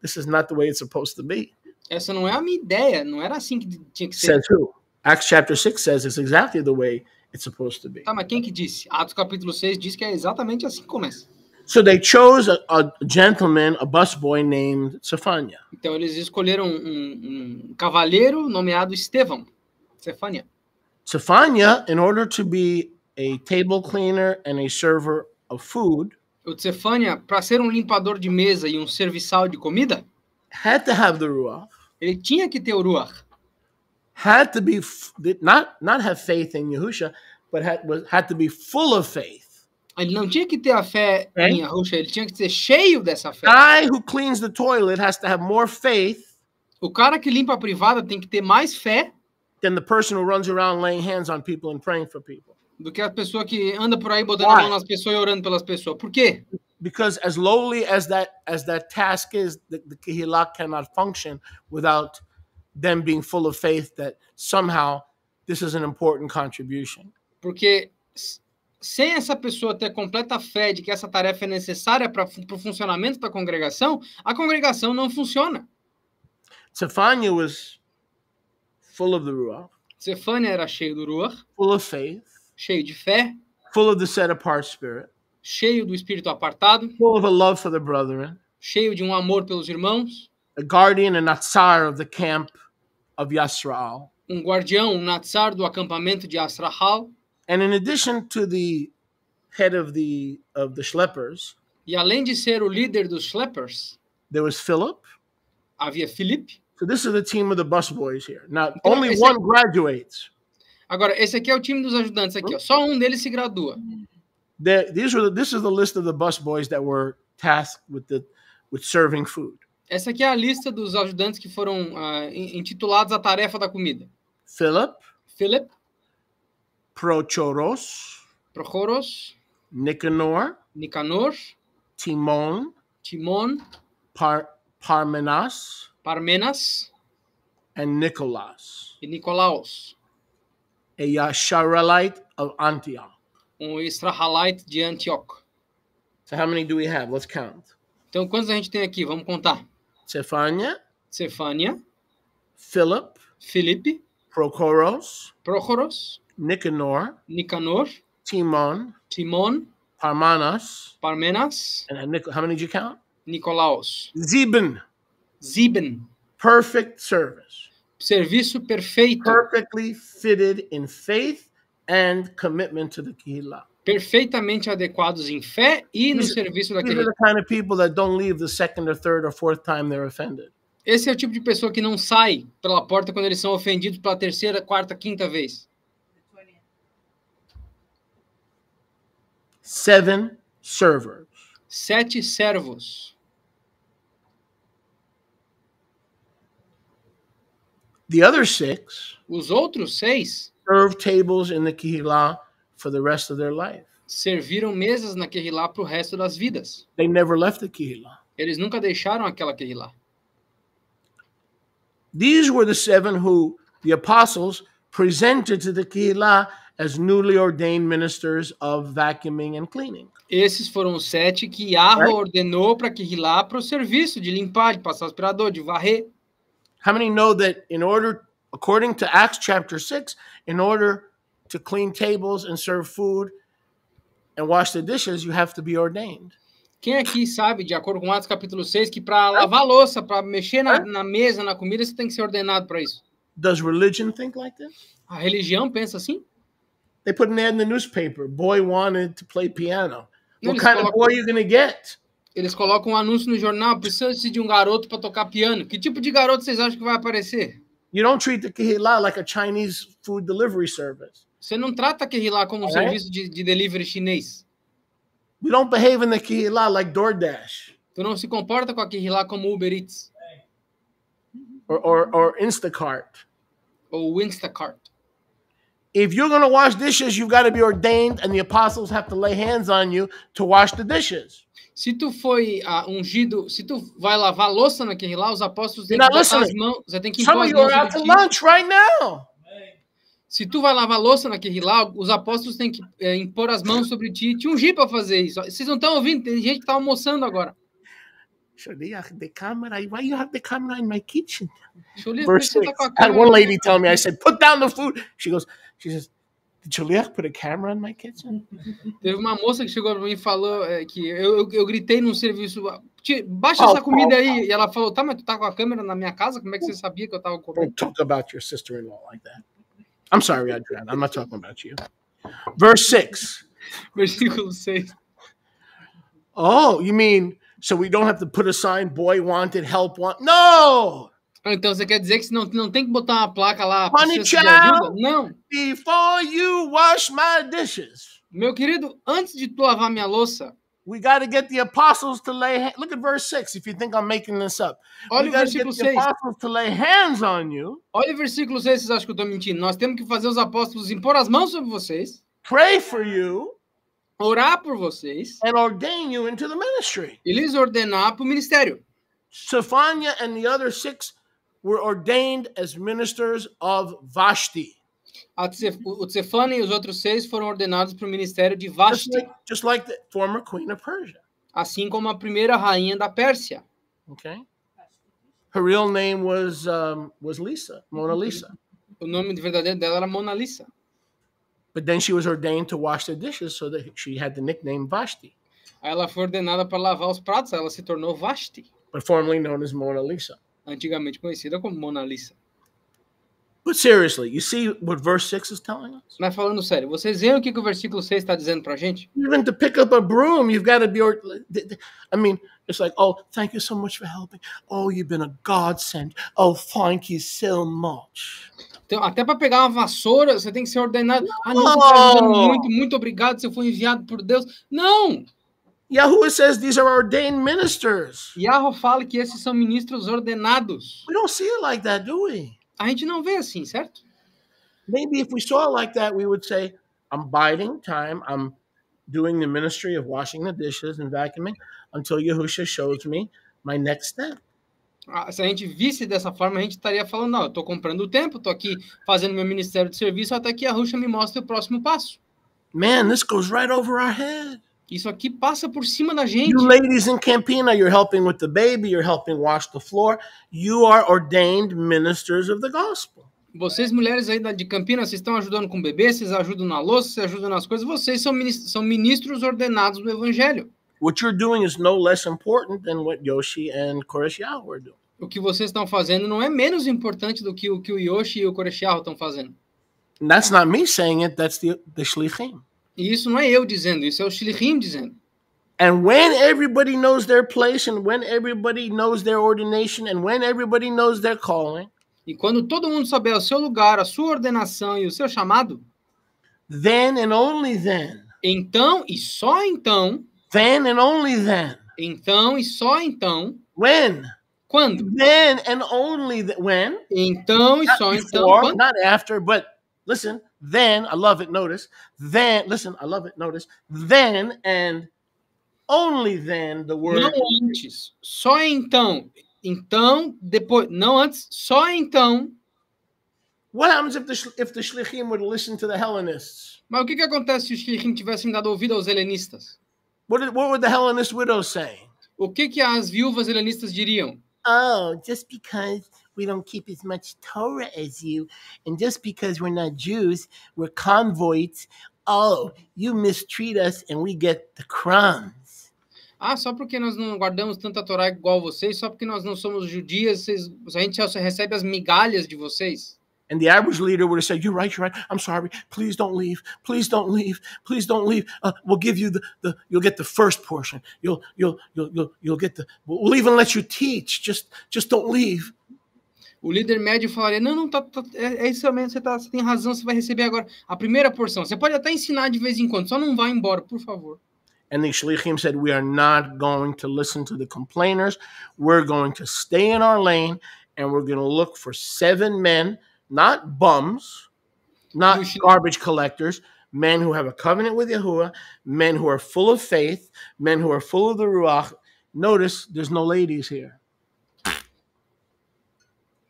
this is not the way it's supposed to be. Essa não é a minha ideia, não era assim que tinha que ser. Says who? Acts chapter 6 says it's exactly the way it's supposed to be. Tá, mas quem que disse? Atos capítulo 6 diz que é exatamente assim que começa. So they chose a gentleman, a busboy named Cephania. Então eles escolheram um cavalheiro nomeado Estevão, Cefania. Cephania, in order to be a table cleaner and a server of food, O Cefania, para ser um limpador de mesa e um serviçal de comida, had to have the ruach, ele tinha que ter o ruach. had to be not have faith in Yahusha, but had to be full of faith. Ele não tinha que ter a fé em Yahusha, ele tinha que ser cheio dessa fé. Guy who cleans the toilet has to have more faith O cara que limpa a privada tem que ter mais fé than the person who runs around laying hands on people and praying for people. do que a pessoa que anda por aí botando a mão nas pessoas e orando pelas pessoas. Por quê? Because as lowly as that task is, the Kehillah cannot function without them being full of faith that somehow this is an important contribution. Porque sem essa pessoa ter completa fé de que essa tarefa é necessária para o funcionamento da congregação, a congregação não funciona. Cephania was full of the Ruach, Cefania era cheio do Ruach, full of faith, cheio de fé, full of the set-apart spirit, cheio do espírito apartado, full of a love for the brethren, cheio de um amor pelos irmãos, a guardian and natsar of the camp of Yasrael. um guardião, um natsar do acampamento de Asrahal. And in addition to the head of the schleppers, E além de ser o líder dos schleppers, there was Philip. havia Filipe. So this is the team of the busboys here. Now, Então, only one graduates. Agora, esse aqui é o time dos ajudantes aqui, ó. Só um deles se gradua. This is the list of the busboys that were tasked with serving food. Essa aqui é a lista dos ajudantes que foram intitulados a tarefa da comida. Philip, Philip, Prochoros, Prochoros, Nicanor, Nicanor, Timon, Timon, Parmenas, Parmenas and Nicolas, e Nicolaos, a Yasharelite of Antioch. Israelite de Antioco. So how many do we have? Let's count. Então, quantos a gente tem aqui? Vamos contar. Cephania, Cefania, Philip, Filipe, Prochoros, Prochoros, Nicanor, Nicanor, Timon, Timon, Parmenas, Parmenas, and how many did you count? Nicolaos. Ziben. Ziben. Perfect service. Serviço perfeito. Perfectly fitted in faith and commitment to the Kehillah. Perfeitamente adequados em fé e no serviço These daquele. are the kind of people that don't leave the second or third or fourth time they're offended. Esse é o tipo de pessoa que não sai pela porta quando eles são ofendidos pela terceira, quarta, quinta vez. 7 servers. 7 servos. The other 6 Os outros 6 served tables in the Kehillah for the rest of their life. serviram mesas na Kehillah para o resto das vidas. They never left the Kehillah. Eles nunca deixaram aquela Kehillah. These were the 7 who the apostles presented to the Kehillah as newly ordained ministers of vacuuming and cleaning. Esses foram os 7 que Yahweh ordenou para Kehillah para o serviço de limpar, de passar aspirador, de varrer. How many know that according to Acts chapter 6, in order to clean tables and serve food and wash the dishes, you have to be ordained? Quem aqui sabe, de acordo com Atos capítulo 6, que para lavar louça, para mexer na mesa, na comida, você tem que ser ordenado para isso? Does religion think like this? A religião pensa assim? They put an ad in the newspaper. Boy wanted to play piano. Não, What kind of boy are you going to get? Eles colocam um anúncio no jornal, precisa de um garoto para tocar piano. Que tipo de garoto vocês acham que vai aparecer? You don't treat the kihila like a Chinese food delivery service. Você não trata a Kehillah como um serviço de delivery chinês. We don't behave in the kihila like DoorDash. Tu não se comporta com a Kehillah como Uber Eats. Or Instacart. Ou Instacart. If you're going to wash dishes, you've got to be ordained, and the apostles have to lay hands on you to wash the dishes. Se tu foi ungido, se tu vai lavar louça na Kehillah, os apóstolos têm que botar as mãos, você tem que impor as mãos sobre ti. Lunch right now. Se tu vai lavar louça na Kehillah, os apóstolos têm que impor as mãos sobre ti e te ungir para fazer isso. Vocês não estão ouvindo? Tem gente que está almoçando agora. The camera, why you have the camera in my kitchen? Verse 6. I had one lady tell me, I said, put down the food. She says, did Shaliach put a camera in my kitchen? Teve uma moça que chegou para mim e falou que eu gritei num serviço, baixa essa comida aí. E ela falou, tá, mas tu tá com a câmera na minha casa? Como é que você sabia que eu tava comendo? Don't talk about your sister-in-law like that. I'm sorry, Adrian. I'm not talking about you. Verse 6. Versículo 6. Oh, you mean, so we don't have to put a sign, boy wanted, help want? No! Então você quer dizer que não tem que botar uma placa lá, Honey precisa de ajuda? child, Não. before you wash my dishes, Meu querido, antes de tu lavar minha louça, we got to get the apostles to lay, look at verse 6 if you think I'm making this up. olha We o got to get versículo the 6. apostles to lay hands on you, Olha o versículo 6, vocês acham que eu tô mentindo? Nós temos que fazer os apóstolos impor as mãos sobre vocês, pray for you, orar por vocês and ordain you into the ministry. e lhes ordenar para o ministério. Sophania and the other 6 were ordained as ministers of Vashti. O Tsefana e os outros 6 foram ordenados para o ministério de Vashti, Just like the former queen of Persia. assim como a primeira rainha da Pérsia. Okay. Her real name was Lisa, Mona Lisa. O nome verdadeiro dela era Mona Lisa. But then she was ordained to wash the dishes, so that she had the nickname Vashti, Aí ela foi ordenada para lavar os pratos, ela se tornou Vashti, but formerly known as Mona Lisa. antigamente conhecida como Mona Lisa. But seriously, you see what verse 6 is telling us? Mas falando sério, vocês veem o que o versículo 6 está dizendo para a gente? Even to pick up a broom, you've got to be, I mean, it's like, oh, thank you so much for helping. Oh, you've been a godsend. Oh, thank you so much. Então, até para pegar uma vassoura, você tem que ser ordenado. Ah, não, você está ajudando muito, muito obrigado, você foi enviado por Deus. Não! Yahuwah says these are ordained ministers. Yahweh fala que esses são ministros ordenados. We don't see it like that, do we? A gente não vê assim, certo? Maybe if we saw it like that, we would say, I'm biding time. I'm doing the ministry of washing the dishes and vacuuming until Yahusha shows me my next step. Se a gente visse dessa forma, a gente estaria falando, não, eu estou comprando tempo, estou aqui fazendo meu ministério de serviço até que a Yahusha me mostre o próximo passo. Man, this goes right over our head. Isso aqui passa por cima da gente. You ladies in Campina, you're helping with the baby, you're helping wash the floor. You are ordained ministers of the gospel. Vocês, mulheres aí de Campinas, vocês estão ajudando com o bebê, vocês ajudam na louça, vocês ajudam nas coisas, vocês são ministros ordenados do evangelho. What you're doing is no less important than what Yoshi and Koreshiah were doing. O que vocês estão fazendo não é menos importante do que o Yoshi e o Koreshiah estão fazendo. And that's not me saying it, that's the shlichim. E isso não é eu dizendo, isso é o Shlichim dizendo. And when everybody knows their place, and when everybody knows their ordination, and when everybody knows their calling, e quando todo mundo souber o seu lugar, a sua ordenação e o seu chamado, then and only then, então e só então, then and only then, então e só então, when, quando? then and only when, então e not só before, então, quando? not after, but listen, then, I love it, notice, then, listen, I love it, notice, then and only then the word. Não antes, só então. Então, depois, não antes, só então. What happens if the shlichim would listen to the Hellenists? Mas o que acontece se os shlichim tivessem dado ouvido aos helenistas? What would the Hellenist widows say? O que as viúvas helenistas diriam? Oh, just because we don't keep as much Torah as you, and just because we're not Jews, we're convoys. Oh, you mistreat us and we get the crumbs. Ah, só porque nós não guardamos tanta Torá igual vocês, só porque nós não somos judias, a gente só recebe as migalhas de vocês. And the average leader would have said, you're right. I'm sorry. Please don't leave. Please don't leave. Please don't leave. We'll give you you'll get the first portion. You'll get we'll even let you teach. Just don't leave. O líder médio falaria, não, é isso mesmo, você tem razão, você vai receber agora a primeira porção. Você pode até ensinar de vez em quando, só não vá embora, por favor. And the shlichim said, we are not going to listen to the complainers. We're going to stay in our lane, and we're going to look for 7 men, not bums, not garbage collectors, men who have a covenant with Yahuwah, men who are full of faith, men who are full of the Ruach. Notice there's no ladies here.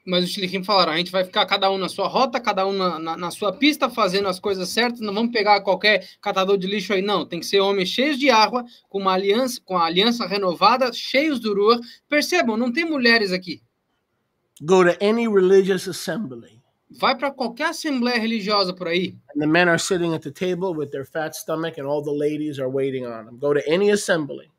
Mas os shlichim falaram, a gente vai ficar cada um na sua rota, cada um na sua pista, fazendo as coisas certas, não vamos pegar qualquer catador de lixo aí, não. Tem que ser homens cheios de água, com a aliança renovada, cheios do Ruach. Percebam, não tem mulheres aqui. Go to any religious assembly. Vai para qualquer assembleia religiosa por aí. And the men are sitting at the table with their fat stomach and all the ladies are waiting on them. Go to any assembly.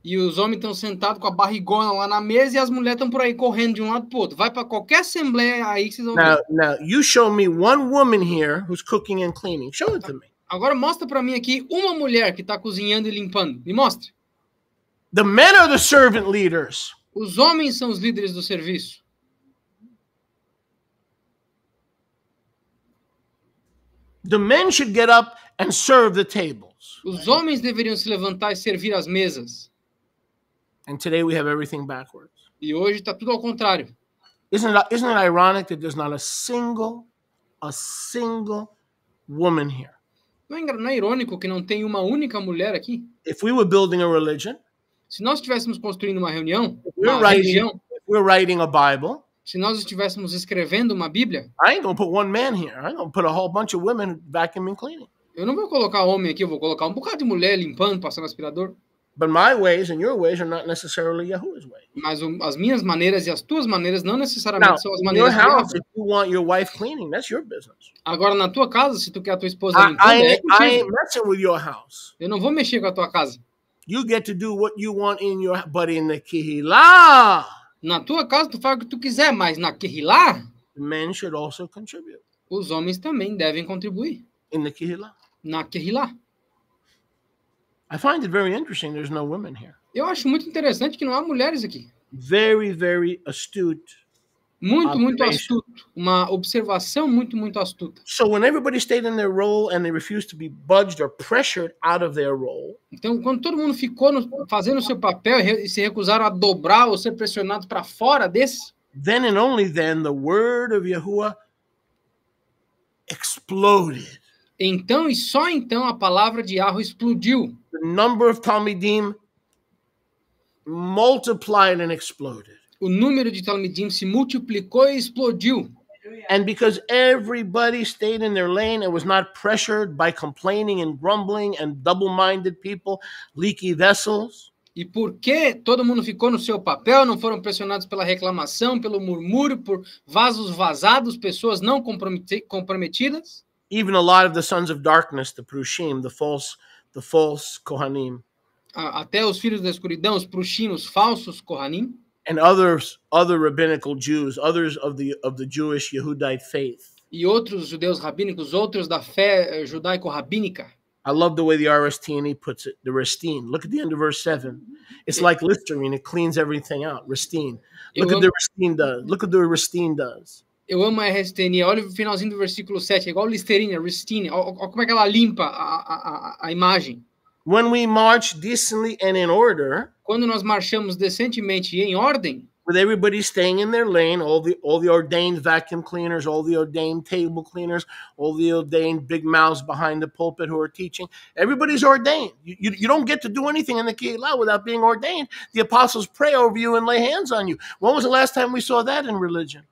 E os homens estão sentados com a barrigona lá na mesa e as mulheres estão por aí correndo de um lado para o outro. Vai para qualquer assembleia aí que vocês vão ver. Now, you show me one woman here who's cooking and cleaning. Show it to me. Agora mostra para mim aqui uma mulher que está cozinhando e limpando. Me mostre. The men are the servant leaders. Os homens são os líderes do serviço. The men should get up and serve the tables. Os homens deveriam se levantar e servir as mesas. And today we have everything backwards. E hoje está tudo ao contrário. Isn't it ironic that there's not a single woman here? Não é irônico que não tem uma única mulher aqui? If we were building a religion, se nós estivéssemos construindo uma religião, if we're writing a Bible, se nós estivéssemos escrevendo uma Bíblia, I ain't gonna put one man here. I'm gonna put a whole bunch of women vacuuming and cleaning. Eu não vou colocar homem aqui, eu vou colocar um bocado de mulher limpando, passando aspirador. But my ways and your ways are not necessarily Yahuwah's ways. Mas as minhas maneiras e as tuas maneiras não necessariamente são as maneiras de Yahuwah. If you want your wife cleaning, that's your business. Agora na tua casa, se tu quer a tua esposa limpando, I ain't messing with your house. Eu não vou mexer com a tua casa. You get to do what you want but in the Kehillah. Na tua casa tu faz o que tu quiser, mas na Kehillah, men should also contribute. Os homens também devem contribuir. In the Kehillah. Na Kehillah. I find it very interesting there's no women here. Eu acho muito interessante que não há mulheres aqui. Very, very astute. Muito astuto. Uma observação muito astuta. So when everybody stayed in their role and they refused to be budged or pressured out of their role. Então, quando todo mundo ficou fazendo o seu papel e se recusaram a dobrar ou ser pressionados para fora desse, then and only then the word of Yahuwah exploded. Então e só então a palavra de Yahuwah explodiu. The number of Talmidim multiplied and exploded. O número de Talmidim se multiplicou e explodiu. And because everybody stayed in their lane and was not pressured by complaining and grumbling and double-minded people, leaky vessels. E porque todo mundo ficou no seu papel, não foram pressionados pela reclamação, pelo murmúrio, por vasos vazados, pessoas não comprometidas. Even a lot of the sons of darkness, the Prushim, the false Kohanim. Até os filhos da escuridão, os Prushim, os falsos Kohanim. And other rabbinical Jews, others of the Jewish Yehudite faith. E outros judeus rabínicos, outros da fé judaico-rabínica. I love the way the RSTNE puts it, the Restine. Look at the end of verse 7. It's like Listerine, it cleans everything out. Restine. Look what the Restine does. Eu amo a RSTNE. Olha o finalzinho do versículo 7. É igual Listerine, Restine. Olha como é que ela limpa a imagem. When we march decently and in order, quando nós marchamos decentemente e em ordem, with everybody staying in their lane, all the ordained vacuum cleaners, all the ordained table cleaners, all the ordained big mouths behind the pulpit who are teaching, everybody's ordained. You don't get to do anything in the Kehillah without being ordained. The apostles pray over you and lay hands on you. When was the last time we saw that in religion?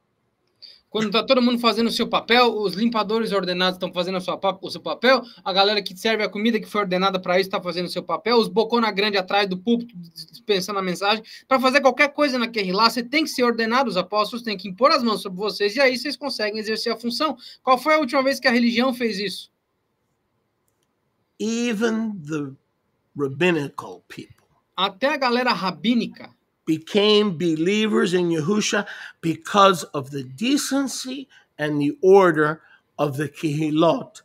Quando está todo mundo fazendo o seu papel, os limpadores ordenados estão fazendo o seu papel, a galera que serve a comida que foi ordenada para isso está fazendo o seu papel, os bocona grande atrás do púlpito dispensando a mensagem. Para fazer qualquer coisa na Kehillah, você tem que ser ordenado, os apóstolos têm que impor as mãos sobre vocês e aí vocês conseguem exercer a função. Qual foi a última vez que a religião fez isso? Even the rabbinical people. Até a galera rabínica became believers in Yahusha because of the decency and the order of the Kehilot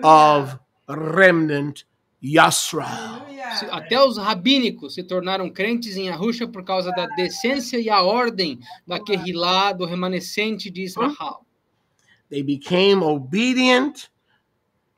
of Remnant Yasra. Até os rabínicos se tornaram crentes em Yahusha por causa da decência e a ordem da Kehilá, do remanescente de Israel. They became obedient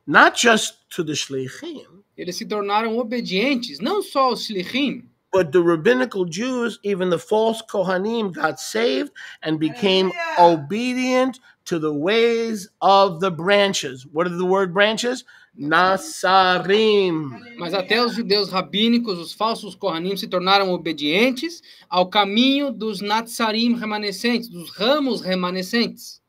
not just to the Shlichim, Eles se tornaram obedientes, não só aos Shlichim, but the rabbinical Jews, even the false Kohanim, got saved and became obedient to the ways of the branches. What are the word branches? Nasarim. mas até os judeus rabínicos, os falsos Kohanim, se tornaram obedientes ao caminho dos Natsarim remanescentes, dos ramos remanescentes.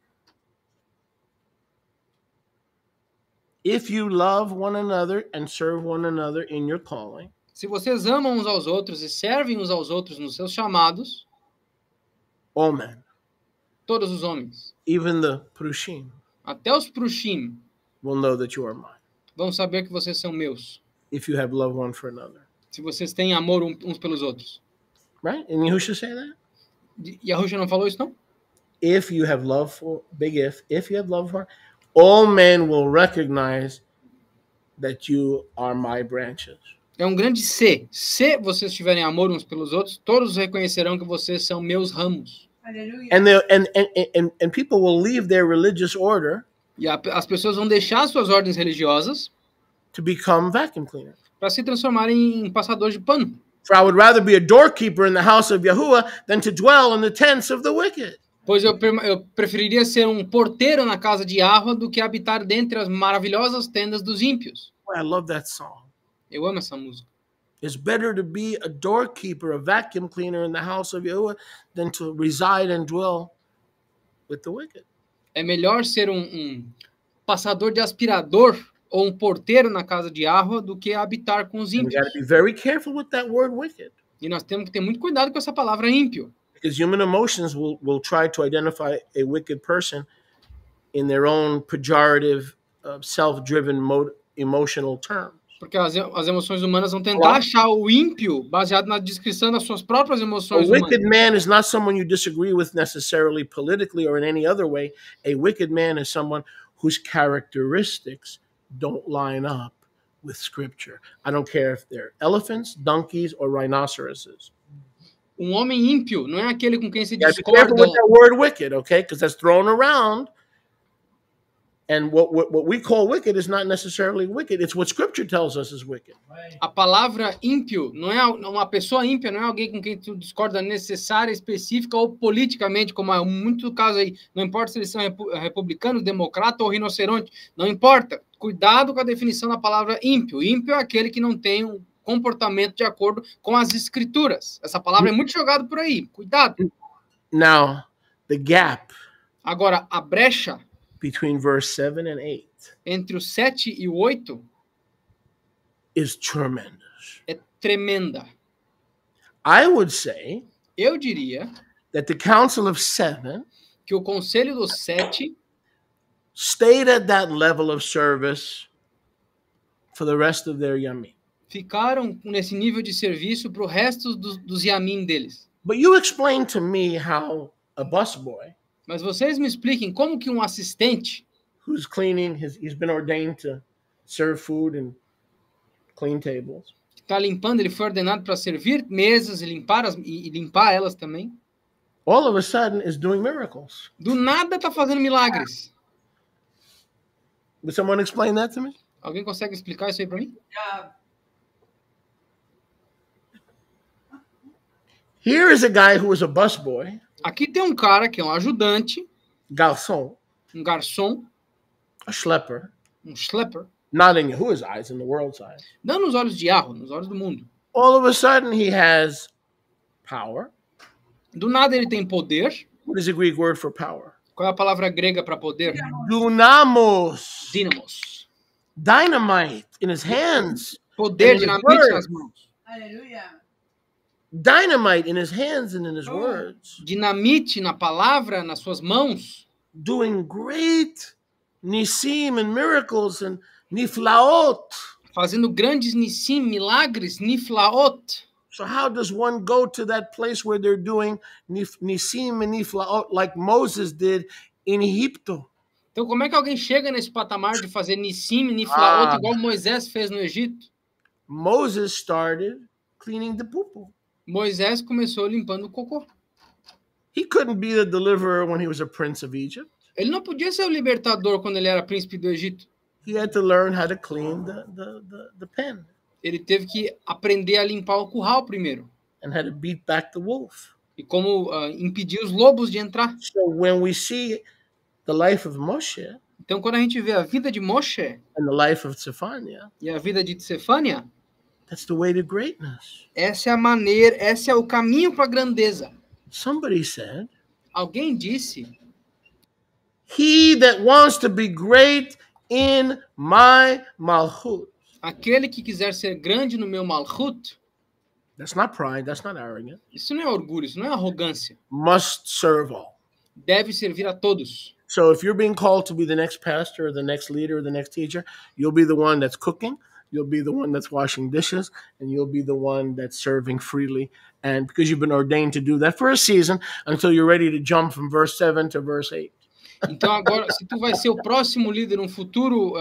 If you love one another and serve one another in your calling, Se vocês amam uns aos outros e servem uns aos outros nos seus chamados, all men, todos os homens, even the Prushim, até os Prushim, will know that you are mine, vão saber que vocês são meus, if you have love one for another. se vocês têm amor uns pelos outros. Right? And Yahusha say that? Yahusha não falou isso, não? If you have love for, big if you have love for, all men will recognize that you are my branches. É um grande se. Se vocês tiverem amor uns pelos outros, todos reconhecerão que vocês são meus ramos. And people will leave their religious order E as pessoas vão deixar suas ordens religiosas to become vacuum cleaners. para se transformarem em passadores de pano. For I would rather be a doorkeeper in the house of Yahuwah than to dwell in the tents of the wicked. Pois eu preferiria ser um porteiro na casa de Yahweh do que habitar dentre as maravilhosas tendas dos ímpios. Boy, I love that song. Eu amo essa música. It's better to be a doorkeeper, a vacuum cleaner in the house of Yahuwah than to reside and dwell with the wicked. É melhor ser um passador de aspirador ou um porteiro na casa de Yahweh do que habitar com os And we got ímpios. to be very careful with that word wicked, E nós temos que ter muito cuidado com essa palavra ímpio. because human emotions will try to identify a wicked person in their own pejorative, self-driven emotional terms. Porque as emoções humanas vão tentar achar o ímpio baseado na descrição das suas próprias A emoções wicked humanas. man is not someone you disagree with necessarily politically or in any other way. A wicked man is someone whose characteristics don't line up with Scripture. I don't care if they're elephants, donkeys, or rhinoceroses. Um homem ímpio não é aquele com quem se You gotta be careful discorda. with that word wicked, okay? Because that's thrown around. And what we call wicked is not necessarily wicked. It's what Scripture tells us is wicked. A palavra ímpio não é uma pessoa ímpia, não é alguém com quem tu discorda necessária, específica ou politicamente, como é muito caso aí. Não importa se eles são republicanos, democrata ou rinoceronte, não importa. Cuidado com a definição da palavra ímpio. Ímpio é aquele que não tem um comportamento de acordo com as escrituras. Essa palavra é muito jogada por aí. Cuidado. Now, the gap Agora, a brecha between verse 7 and 8 entre o 7 e o 8 is tremendous. é tremenda. I would say Eu diria that the Council of Seven que o conselho dos 7 stayed at that level of service for the rest of their yamim. ficaram nesse nível de serviço para o resto dos yamim deles. But you explain to me how a busboy Mas vocês me expliquem como que um assistente who's cleaning he's been ordained to serve food and clean tables. que está limpando, ele foi ordenado para servir mesas e limpar elas também. All of a sudden is doing miracles. Do nada está fazendo milagres. Would someone explain that to me? Alguém consegue explicar isso aí para mim? Here is a guy who was a busboy, Aqui tem um cara que é um ajudante, garçon, um garçom, a schlepper, um schlepper, not in Yahuwah's eyes, in the world's eyes. não nos olhos de Yahweh, nos olhos do mundo. All of a sudden he has power. Do nada ele tem poder. What is the Greek word for power? Qual é a palavra grega para poder? Dunamos. Dínamos. Dynamite in his hands. Poder, And his dinamite words. nas mãos. Dynamite in his hands and in his words. Dinamite na palavra, nas suas mãos. Doing great nisim and miracles and niflaot. Fazendo grandes nissim, milagres, niflaot. So how does one go to that place where they're doing nisim and niflaot like Moses did en Egipto. Então, como é que alguém chega nesse patamar de fazer Nissim e Niflaot igual Moisés fez no Egito? Moses started cleaning the poo-poo. Moisés começou limpando o cocô. He couldn't be the deliverer when he was a prince of Egypt. Ele não podia ser o libertador quando ele era príncipe do Egito. He had to learn how to clean the pen Ele teve que aprender a limpar o curral primeiro. and how to beat back the wolf. E como impedir os lobos de entrar. So when we see the life of Moshe Então, quando a gente vê a vida de Moshe and the life of Zephaniah, e a vida de Tsefania, that's the way to greatness. essa é a maneira, esse é o caminho para a grandeza. Somebody said, Alguém disse, he that wants to be great in my malchut. aquele que quiser ser grande no meu malchut, That's not pride, that's not arrogance. isso não é orgulho, isso não é arrogância. Must serve all. Deve servir a todos. So if you're being called to be the next pastor or the next leader or the next teacher, you'll be the one that's cooking, you'll be the one that's washing dishes, and you'll be the one that's serving freely. And because you've been ordained to do that for a season until you're ready to jump from verse 7 to verse 8. Então agora, se tu vai ser o próximo líder, um futuro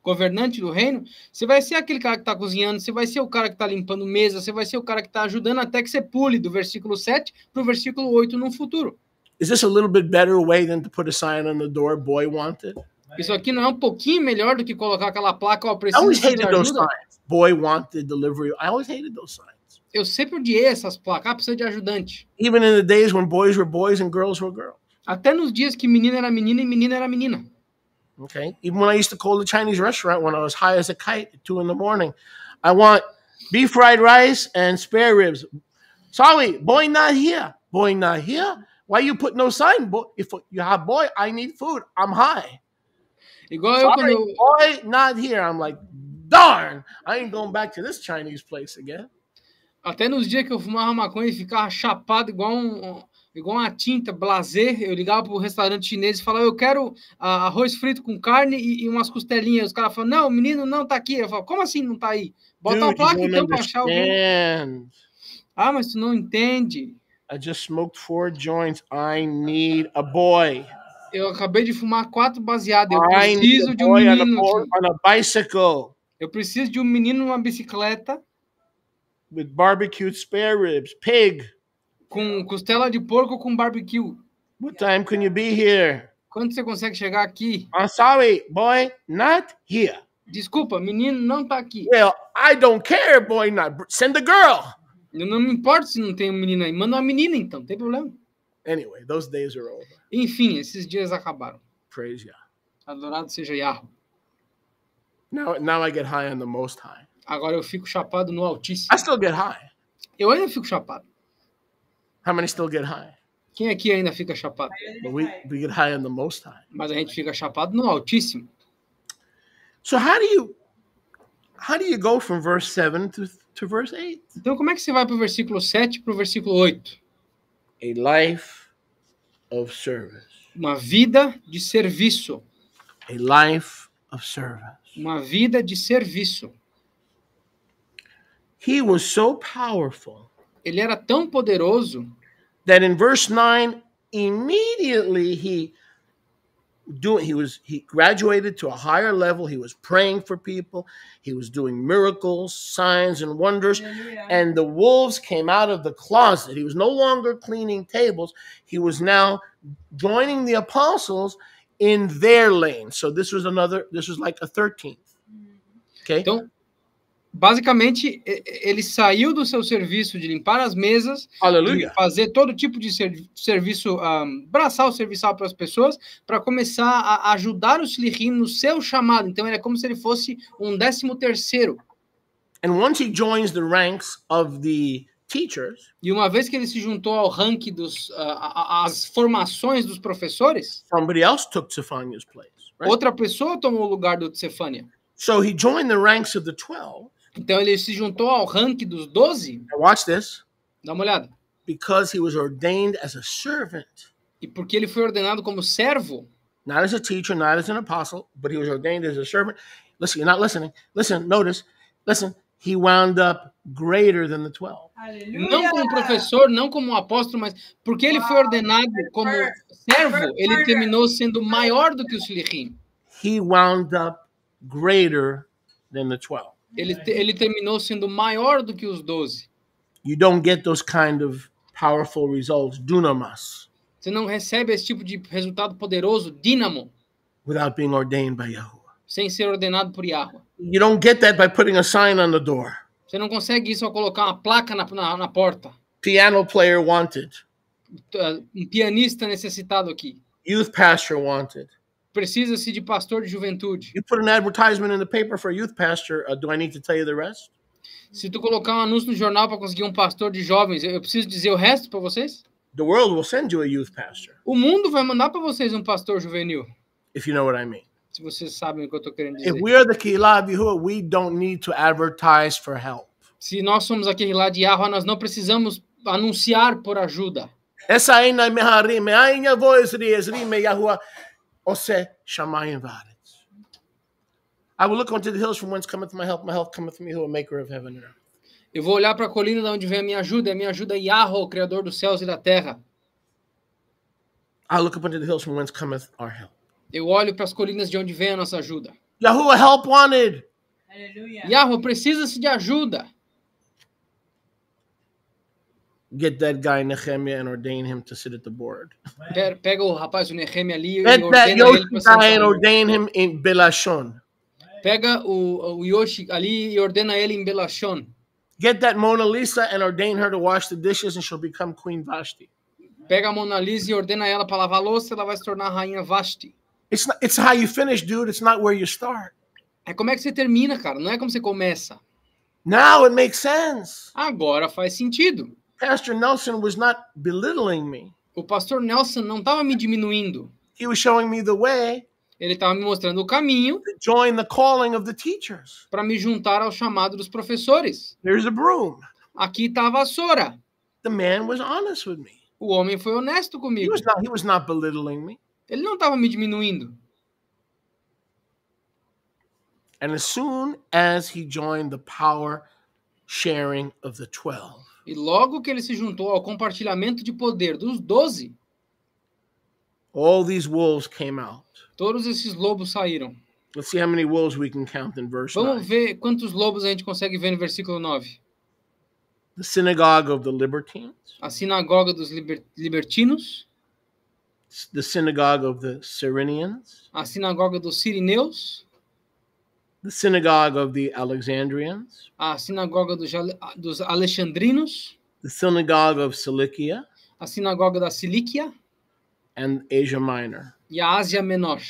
governante do reino, você vai ser aquele cara que está cozinhando, você vai ser o cara que está limpando mesa, você vai ser o cara que está ajudando até que você pule do versículo 7 para o versículo 8 no futuro. Is this a little bit better way than to put a sign on the door, boy wanted? Isso aqui não é um pouquinho melhor do que colocar aquela placa, ó, I preciso always de hated those ajuda? signs. Boy wanted delivery. I always hated those signs. Eu sempre odiei essas placas, precisa de ajudante. Even in the days when boys were boys and girls were girls. Até nos dias que menina era menina e menina era menina. Okay. Even when I used to call the Chinese restaurant when I was high as a kite at 2 a.m, I want beef fried rice and spare ribs. Sorry, boy not here. Boy not here. Why you put no sign? Boy, if you have boy, I need food. I'm high. Igual eu quando Sorry, eu, boy not here. I'm like, darn, I ain't going back to this Chinese place again. até nos dias que eu fumava maconha e ficava chapado igual uma tinta, blazer, eu ligava pro restaurante chinês e falava, eu quero arroz frito com carne e umas costelinhas. Os caras falam, não, o menino não tá aqui. Eu falo, como assim não tá aí? Bota Dude, uma placa you don't então pra achar alguém. understand. Ah, mas tu não entende. I just smoked 4 joints. I need a boy. Eu acabei de fumar 4 baseados. Eu I need preciso a de um boy menino on aqui. a bicycle Eu preciso de um menino numa bicicleta with barbecued spare ribs. Pig, com costela de porco com barbecue. what time can you be here? Quando você consegue chegar aqui? I'm sorry, boy, not here. Desculpa, menino não tá aqui. Well, I don't care, boy, not. Send a girl. Eu não me importo se não tem um menino aí. Manda uma menina então, não tem problema. Anyway, those days are over. Enfim, esses dias acabaram. Praise Yah. Adorado seja Yahweh. Now I get high on the Most High. Agora eu fico chapado no Altíssimo. I still get high. Eu ainda fico chapado. How many still get high? Quem aqui ainda fica chapado? But we get high on the Most High. Mas a gente fica chapado no Altíssimo. So how do you go from verse 7 to verse 8? Então como é que você vai para o versículo 7 para o versículo 8? A life of service. Uma vida de serviço. A life of service. Uma vida de serviço. He was so powerful Ele era tão poderoso that in verse 9, immediately he graduated to a higher level. He was praying for people. He was doing miracles, signs, and wonders. And the wolves came out of the closet. He was no longer cleaning tables. He was now joining the apostles in their lane. So this was like a 13th. Okay? Então, basicamente, ele saiu do seu serviço de limpar as mesas, Aleluia. de fazer todo tipo de serviço, braçal, serviçal para as pessoas, para começar a ajudar os Shlichim no seu chamado. Então, ele é como se ele fosse um 13º. And once he joins the ranks of the teachers, E uma vez que ele se juntou ao ranking às formações dos professores, somebody else took Zephaniah's place. Right? outra pessoa tomou o lugar do Tsefania. So he joined the ranks of the 12. Então, ele se juntou ao ranking dos 12. Now watch this. Dá uma olhada. Because he was ordained as a servant. E porque ele foi ordenado como servo, Not as a teacher, not as an apostle, but he was ordained as a servant. Listen, you're not listening. Listen, notice. Listen, he wound up greater than the 12. Não como professor, não como apóstolo, mas porque ele foi ordenado como servo, ele terminou sendo maior do que os shlichim. He wound up greater than the 12. Ele terminou sendo maior do que os 12. You don't get those kind of powerful results, dunamis, Você não recebe esse tipo de resultado poderoso, dínamo, without being ordained by Yahuwah. sem ser ordenado por Yahweh. You don't get that by putting a sign on the door. Você não consegue isso ao colocar uma placa na porta. Piano player wanted. Um pianista necessitado aqui. Youth pastor wanted. Precisa-se de pastor de juventude. You put an advertisement in the paper for a youth pastor. Do I need to tell you the rest? Se tu colocar um anúncio no jornal para conseguir um pastor de jovens, eu preciso dizer o resto para vocês? The world will send you a youth pastor. O mundo vai mandar para vocês um pastor juvenil. If you know what I mean. Se vocês sabem o que eu estou querendo dizer. If we are the Keilah of Yahuwah, we don't need to advertise for help. Se nós somos aquele lá de Yahweh, nós não precisamos anunciar por ajuda. Essa ainda meharim, ainda voz esri me Yahuwah, ose shamayim v'aretz. I will look unto the hills from whence cometh my help. My help cometh from Yahuwah, maker of heaven and earth. Eu vou olhar para a colina de onde vem a minha ajuda é Yahweh, o criador dos céus e da terra. I look up unto the hills from whence cometh our help. Eu olho para as colinas de onde vem a nossa ajuda. Yahuwah help wanted. Yahweh precisa-se de ajuda. Get that guy Nehemiah and ordain him to sit at the board. Pega o rapaz, o Nehemia ali e Get that ordena ele Yoshi para guy sentar. and ordain him in Belashon. Pega o Yoshi ali e ordena ele em Belashon. Get that Mona Lisa and ordain her to wash the dishes and she'll become Queen Vashti. Pega a Mona Lisa e ordena ela para lavar a louça, ela vai se tornar a rainha Vashti. It's how you finish, dude. It's not where you start. É como é que você termina, cara. Não é como você começa. Now it makes sense. Agora faz sentido. Pastor Nelson was not belittling me. O pastor Nelson não estava me diminuindo. He was showing me the way Ele estava me mostrando o caminho to join the calling of the teachers. para me juntar ao chamado dos professores. There's a broom. Aqui está a vassoura. The man was honest with me. O homem foi honesto He comigo. was not belittling me. Ele não estava me diminuindo. And as soon as he joined the power sharing of the 12, E logo que ele se juntou ao compartilhamento de poder dos 12, all these wolves came out. todos esses lobos saíram. Let's see how many wolves we can count in verse 9. Vamos ver quantos lobos a gente consegue ver no versículo 9. The synagogue of the libertines, A sinagoga dos libertinos, the synagogue of the Cyrenians, a sinagoga dos sirineus, the synagogue of the Alexandrians, a sinagoga dos alexandrinos, the synagogue of Cilicia, a sinagoga da Cilíquia and Asia Minor. e a Ásia Menor.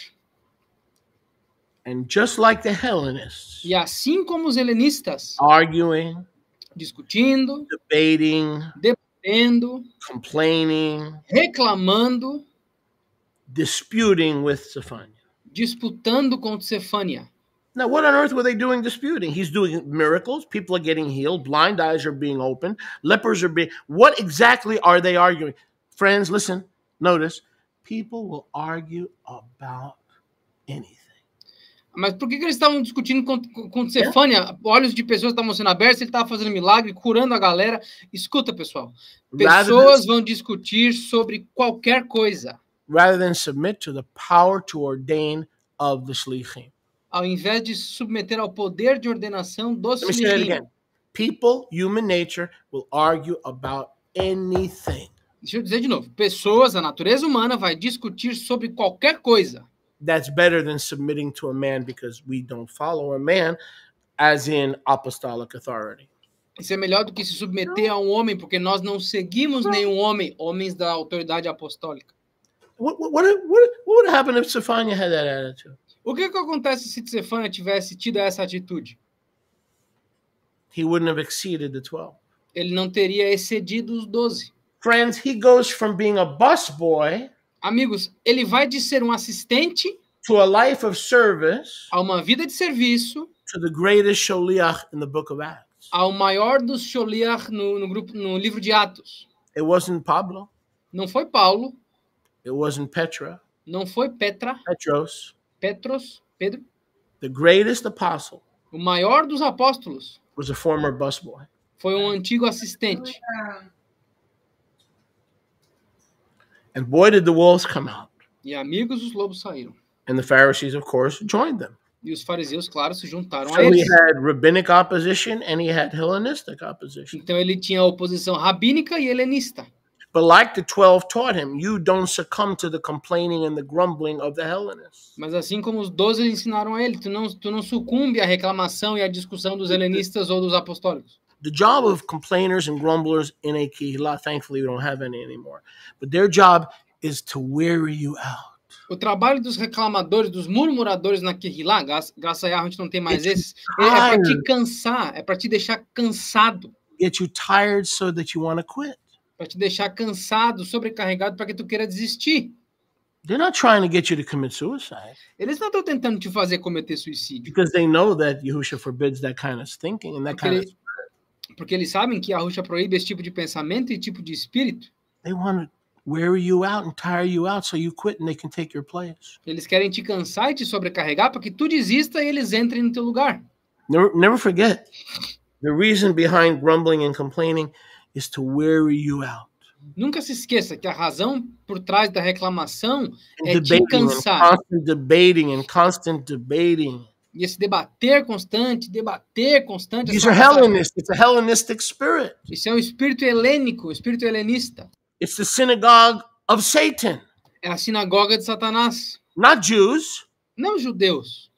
And just like the Hellenists, E assim como os helenistas, arguing, discutindo, debating, debatendo, complaining, reclamando, disputing with Zephaniah. disputando com Cefânia. Now, what on earth were they doing disputing? He's doing miracles. People are getting healed. Blind eyes are being opened. Lepers are being... What exactly are they arguing? Friends, listen, notice. People will argue about anything. Mas por que eles estavam discutindo com Cefânia? Olhos de pessoas estavam sendo abertos, ele estava fazendo milagre, curando a galera. Escuta, pessoal. Pessoas vão discutir sobre qualquer coisa. Rather than submit to the power to ordain of the shlichim. Ao invés de se submeter ao poder de ordenação dos Let me say that shlichim. again. People, human nature, will argue about anything. Deixa eu dizer de novo. Pessoas, a natureza humana vai discutir sobre qualquer coisa. That's better than submitting to a man because we don't follow a man as in apostolic authority. Isso é melhor do que se submeter a um homem, porque nós não seguimos nenhum homem, homens da autoridade apostólica. What would happen if Zephaniah had that attitude? O que acontece se Cefânia tivesse tido essa atitude? He wouldn't have exceeded the 12. Ele não teria excedido os 12. Friends, he goes from being a busboy Amigos, ele vai de ser um assistente to a life of service a uma vida de serviço to the greatest sholiach in the book of Acts. ao maior dos sholiach no livro de Atos. It wasn't Pablo. Não foi Paulo, It wasn't Petra. não foi Petros. Pedro, The greatest apostle o maior dos apóstolos Was a former busboy. Foi um antigo assistente. And boy, did the wolves come out. E amigos, os lobos saíram. And the Pharisees, of course, joined them. E os fariseus, claro, se juntaram So a he eles. had rabbinic opposition and he had Hellenistic opposition. Então ele tinha a oposição rabínica e helenista. But like the 12 taught him, you don't succumb to the complaining and the grumbling of the Hellenists. Mas assim como os 12 ensinaram a ele, tu não sucumbe à reclamação e à discussão dos helenistas ou dos apostólicos. The job of complainers and grumblers in a kehillah, thankfully we don't have any anymore, but their job is to weary you out. O trabalho dos reclamadores, dos murmuradores na Kehillah, graças a Yahweh a gente não tem mais esses, é para te cansar, é para te deixar cansado. Get you tired so that you want to quit. Para te deixar cansado, sobrecarregado, para que tu queira desistir. They're not trying to get you to commit suicide. Eles não estão tentando te fazer cometer suicídio. Because they know that Yahushua forbids that kind of thinking and that porque eles sabem que Yahushua proíbe esse tipo de pensamento e tipo de espírito. They want to weary you out and tire you out so you quit and they can take your place. Eles querem te cansar e te sobrecarregar para que tu desista e eles entrem no teu lugar. Never forget, the reason behind grumbling and complaining is to weary you out. Nunca se esqueça que a razão por trás da reclamação é te Debating cansar. and constant debating. E esse debater constante. These are Hellenists. It's a Hellenistic spirit. Isso é um espírito helênico, um espírito helenista. It's the synagogue of Satan. É a sinagoga de Satanás. Not Jews. Não judeus.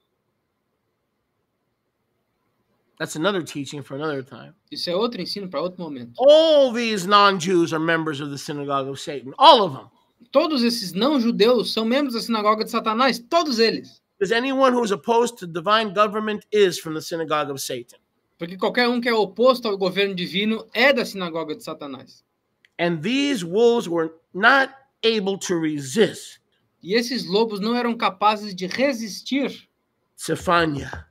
That's another teaching for another time. Isso é outro ensino para outro momento. All these non-Jews are members of the synagogue of Satan. All of them. Todos esses não judeus são membros da sinagoga de Satanás. Todos eles. Because anyone who is opposed to divine government is from the synagogue of Satan. Porque qualquer um que é oposto ao governo divino é da sinagoga de Satanás. And these wolves were not able to resist. E esses lobos não eram capazes de resistir. Sephania.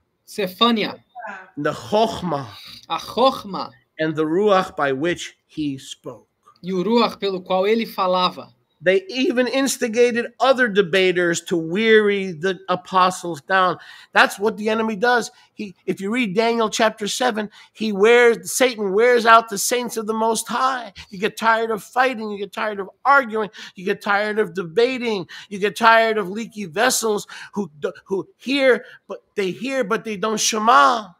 The Chokhmah. A Chokhmah. And the Ruach by which he spoke. E o Ruach pelo qual ele falava. They even instigated other debaters to weary the apostles down. That's what the enemy does. If you read Daniel chapter 7, Satan wears out the saints of the Most High. You get tired of fighting. You get tired of arguing. You get tired of debating. You get tired of leaky vessels who hear, but they don't shema.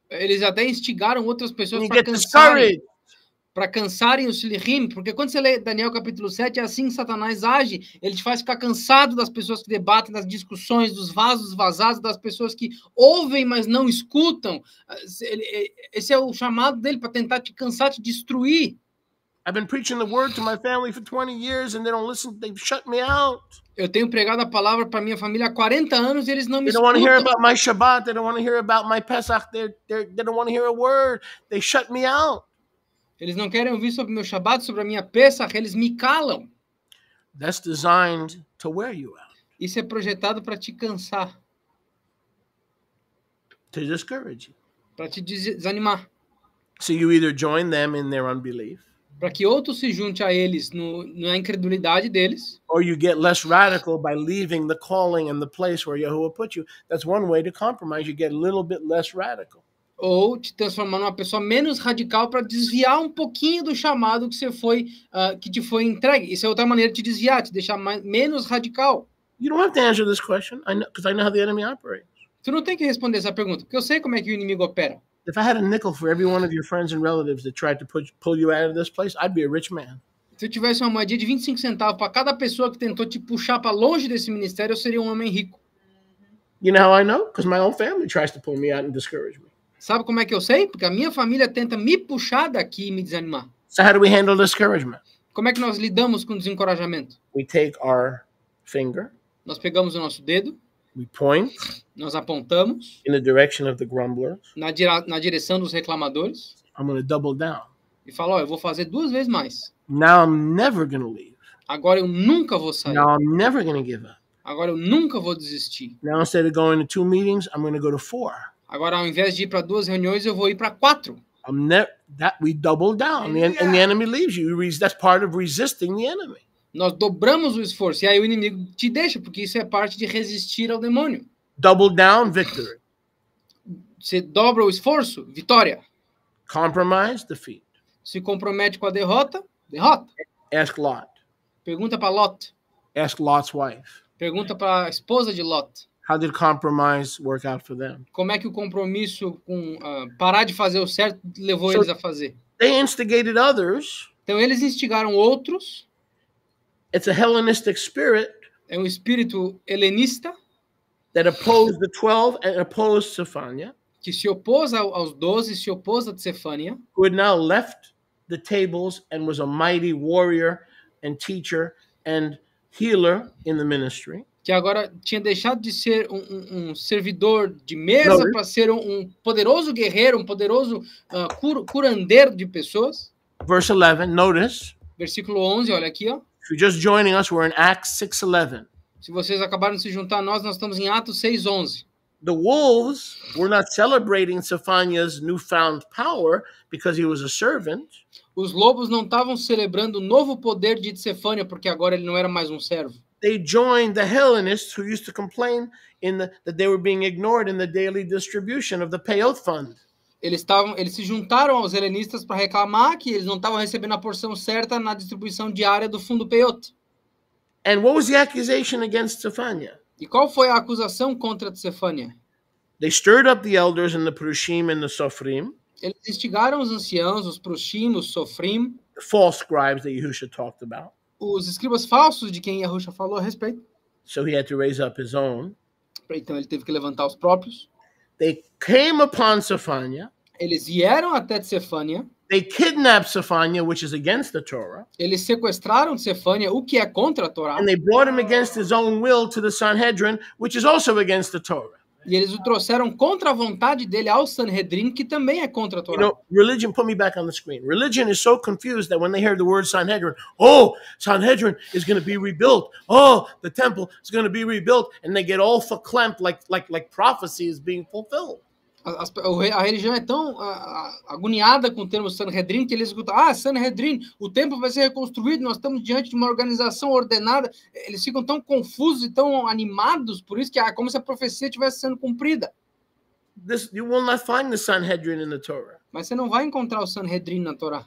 Eles até instigaram outras pessoas para cansarem os Shlichim, porque quando você lê Daniel capítulo 7, é assim que Satanás age. Ele te faz ficar cansado das pessoas que debatem, das discussões, dos vasos vazados, das pessoas que ouvem, mas não escutam. Esse é o chamado dele, para tentar te cansar, te destruir. I've been preaching the word to my family for 20 years and they don't listen, they've shut me out. Eu tenho pregado a palavra para minha família há 40 anos e eles não me escutam. They don't want to hear about my Shabbat, they don't want to hear about my Pesach, they don't want to hear a word. They shut me out. Eles não querem ouvir sobre meu Shabbat, sobre a minha Pesach, eles me calam. That's designed to wear you out. Isso é projetado para te cansar. To discourage you. Para te desanimar. So you either join them in their unbelief. Para que outros se junte a eles na incredulidade deles. Or you get less radical by leaving the calling and the place where Yahuwah put you. That's one way to compromise. You get a little bit less radical. Ou te transformar numa pessoa menos radical para desviar um pouquinho do chamado que te foi entregue. Isso é outra maneira de te desviar, te deixar menos radical. You don't have to answer this question, because I know how the enemy operates. Tu não tem que responder essa pergunta, porque eu sei como é que o inimigo opera. If I had a nickel for every one of your friends and relatives that tried to pull you out of this place, I'd be a rich man. Se eu tivesse uma moedinha de 25 centavos para cada pessoa que tentou te puxar para longe desse ministério, eu seria um homem rico. You know how I know? Because my own family tries to pull me out and discourage me. Sabe como é que eu sei? Porque a minha família tenta me puxar daqui e me desanimar. So how do we handle discouragement? Como é que nós lidamos com desencorajamento? We take our finger. Nós pegamos o nosso dedo. We point. Nós apontamos. In the direction of the grumblers. Na direção dos reclamadores. I'm going to double down. E falo, eu vou fazer 2 vezes mais. Now I'm never going to leave. Agora eu nunca vou sair. Now I'm never going to give up. Agora eu nunca vou desistir. Now instead of going to 2 meetings, I'm going to go to 4. Agora, ao invés de ir para 2 reuniões, eu vou ir para 4. We double down, and the enemy leaves you. That's part of resisting the enemy. Nós dobramos o esforço, e aí o inimigo te deixa, porque isso é parte de resistir ao demônio. Double down, victory. Se dobra o esforço, vitória. Compromise, defeat. Se compromete com a derrota, derrota. Ask Lot. Pergunta para Lot. Ask Lot's wife. Pergunta para a esposa de Lot. How did compromise work out for them? Como é que o compromisso com parar de fazer o certo levou eles a fazer? They instigated others. Então eles instigaram outros. It's a Hellenistic spirit. É um espírito helenista That opposed the 12 and opposed Zephaniah. Que se opôs aos 12, se opôs a Tsefania. Who had now left the tables and was a mighty warrior and teacher and healer in the ministry. Que agora tinha deixado de ser um servidor de mesa para ser um poderoso guerreiro, um poderoso curandeiro de pessoas. Verse 11, notice. Versículo 11, olha aqui, ó. If you're just joining us, we're in Acts 6:11. Se vocês acabaram de se juntar a nós estamos em Atos 6:11. The wolves were not celebrating Zephaniah's newfound power because he was a servant. Os lobos não estavam celebrando o novo poder de Tsefania porque agora ele não era mais um servo. They joined the Hellenists who used to complain that they were being ignored in the daily distribution of the Peyot fund. Eles se juntaram aos helenistas para reclamar que eles não estavam recebendo a porção certa na distribuição diária do fundo Peyot. And what was the accusation against Zephaniah? E qual foi a acusação contra Tsefania? They stirred up the elders and the Prushim and the Sophrim. Eles instigaram os anciãos, os Prushim, os Sofrim. The false scribes that Yehusha talked about. Os escribas falsos de quem Yahusha falou a respeito. So he had to raise up his own. Então ele teve que levantar os próprios. They came upon Zephaniah. Eles vieram até Tsefania. They kidnapped Zephaniah, which is against the Torah. Eles sequestraram Tsefania, o que é contra a Torá. And they brought him against his own will to the Sanhedrin, which is also against the Torah. E eles o trouxeram contra a vontade dele ao Sanhedrin, que também é contra a Torá. You know, religion, put me back on the screen. Religion is so confused that when they hear the word Sanhedrin, oh, Sanhedrin is going to be rebuilt. Oh, the temple is going to be rebuilt. And they get all verklempt like prophecy is being fulfilled. A religião é tão agoniada com o termo Sanhedrin que eles escutam, Sanhedrin, o templo vai ser reconstruído, nós estamos diante de uma organização ordenada. Eles ficam tão confusos e tão animados, por isso que é como se a profecia estivesse sendo cumprida. You will not find the Sanhedrin in the Torah. Mas você não vai encontrar o Sanhedrin na Torá.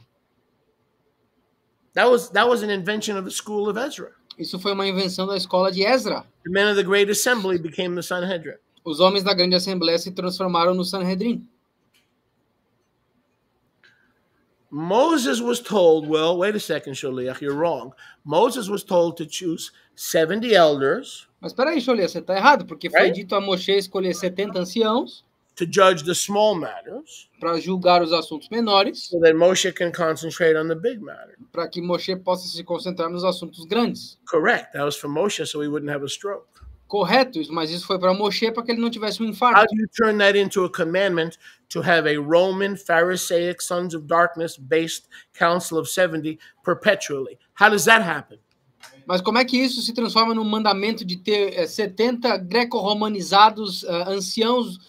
That was an invention of the school of Ezra. Isso foi uma invenção da escola de Ezra. The men of the great assembly became the Sanhedrin. Os homens da grande assembleia se transformaram no Sanhedrin. Moses was told, well, wait a second, Sholiach, you're wrong. Moses was told to choose 70 elders. Mas espera aí, Sholiach, você está errado, porque foi dito a Moshe escolher 70 anciãos to judge the small matters, para julgar os assuntos menores, so that Moshe can concentrate on the big matter. Para que Moshe possa se concentrar nos assuntos grandes. Correct. That was for Moshe, so he wouldn't have a stroke. Correto, mas isso foi para Moshe para que ele não tivesse infarto. How do you turn that into a commandment to have a Roman, Pharisaic, sons of darkness-based council of 70 perpetually? How does that happen? Mas como é que isso se transforma num mandamento de ter 70 greco-romanizados anciãos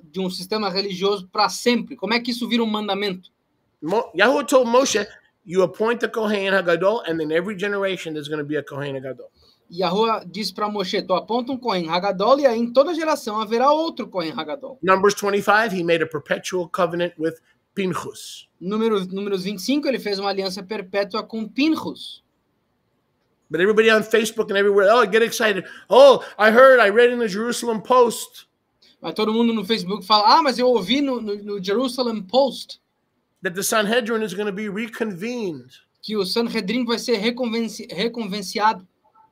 de um sistema religioso para sempre? Como é que isso vira um mandamento? Yahweh told Moshe, you appoint the Kohen HaGadol, and in every generation there's going to be a Kohen HaGadol. Yahuwah disse para Moshe, tu aponta um Kohen Hagadol e aí em toda geração haverá outro Kohen Hagadol. Numbers 25, he made a perpetual covenant with Pinchas. Números 25, ele fez uma aliança perpétua com Pinchas. But everybody on Facebook and everywhere, oh, get excited. Oh, I read in the Jerusalem Post. Mas todo mundo no Facebook fala, mas eu ouvi no Jerusalem Post that the Sanhedrin is going to be reconvened. Que o Sanhedrin vai ser reconvenciado.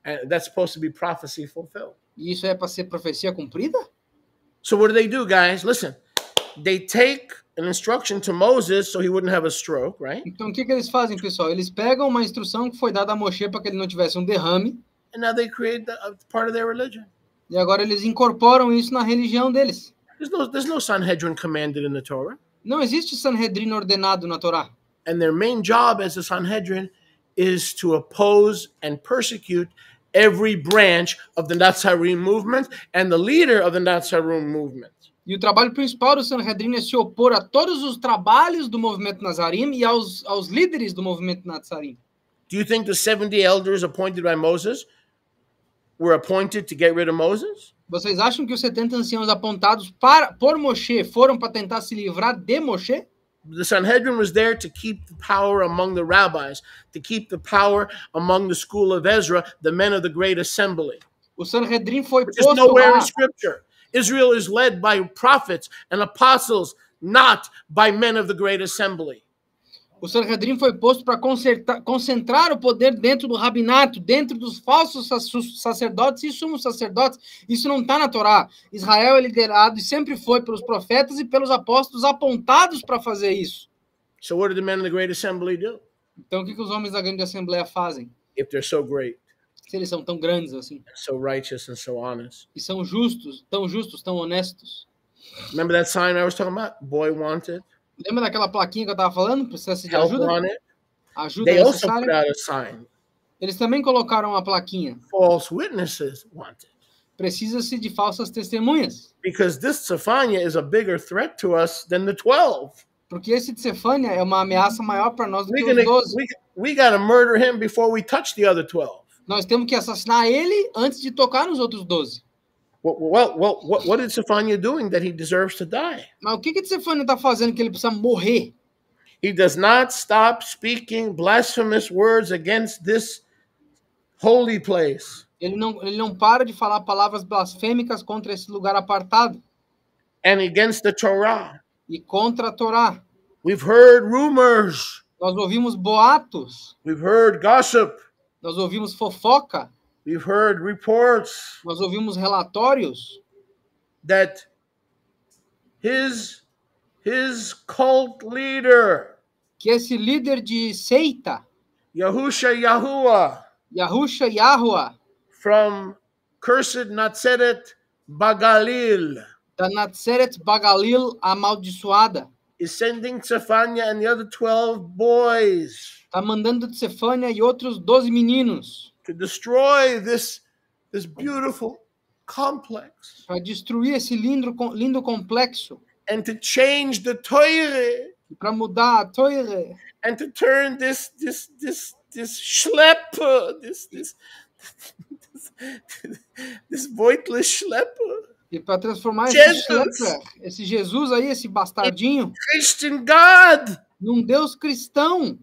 And that's supposed to be prophecy fulfilled. E isso é para ser profecia cumprida? So what do, guys? Listen, they take an instruction to Moses so he wouldn't have a stroke, right? Então o que eles fazem, pessoal? Eles pegam uma instrução que foi dada a Moshe para que ele não tivesse um derrame. And now they create a part of their religion. E agora eles incorporam isso na religião deles. There's no Sanhedrin commanded in the Torah. Não existe Sanhedrin ordenado na Torá. And their main job as a Sanhedrin is to oppose and persecute every branch of the Nazarene movement and the leader of the Nazarene movement. E o trabalho principal do Sanhedrin é se opor a todos os trabalhos do movimento Nazarim e aos líderes do movimento Nazarim. Do you think the 70 elders appointed by Moses were appointed to get rid of Moses? Vocês acham que os 70 anciãos apontados por Moshe foram para tentar se livrar de Moshe? The Sanhedrin was there to keep the power among the rabbis, to keep the power among the school of Ezra, the men of the great assembly. O Sanhedrin foi Which is posto nowhere in lá. Scripture. Israel is led by prophets and apostles, not by men of the great assembly. O Sanhedrin foi posto para concentrar o poder dentro do rabinato, dentro dos falsos sacerdotes e sumos sacerdotes. Isso não está na Torá. Israel é liderado e sempre foi pelos profetas e pelos apóstolos apontados para fazer isso. So what do the men of the great assembly do? Então o que os homens da grande assembleia fazem? If they're so great, Se eles são tão grandes assim. so righteous and so honest. E são justos, tão honestos. Remember that sign I was talking about? Boy wanted. Lembra daquela plaquinha que eu estava falando? Precisa de Help ajuda? wanted. Ajuda They also put necessária. out a sign. Eles também colocaram uma plaquinha. False witnesses wanted. Precisa-se de falsas testemunhas. Because this Zephaniah is a bigger threat to us than the 12. Porque esse de Sefânia é uma ameaça maior para nós do que os We 12. got to murder him before we touch the other 12. Nós temos que assassinar ele antes de tocar nos outros 12. What is Zephaniah doing that he deserves to die? Mas o que de Sefânia está fazendo que ele precisa morrer? He does not stop speaking blasphemous words against this holy place. Ele não para de falar palavras blasfêmicas contra esse lugar apartado. And against the Torah. E contra a Torá. We've heard rumors. Nós ouvimos boatos. We've heard gossip. Nós ouvimos fofoca. We've heard reports Nós ouvimos relatórios that his cult leader, que esse líder de seita, Yahusha Yahuwah, Yahua, from cursed Natseret Bagalil, da Natseret Bagalil amaldiçoada, is sending Zephaniah and the other 12 boys está mandando Sefânia e outros 12 meninos to destroy this beautiful complex para destruir esse lindo complexo, and to change the Torah para mudar a Torá and to turn this schlepper, this voitless schlepper, e para transformar Jesus. esse Jesus aí, esse bastardinho, Christian God. num Deus cristão.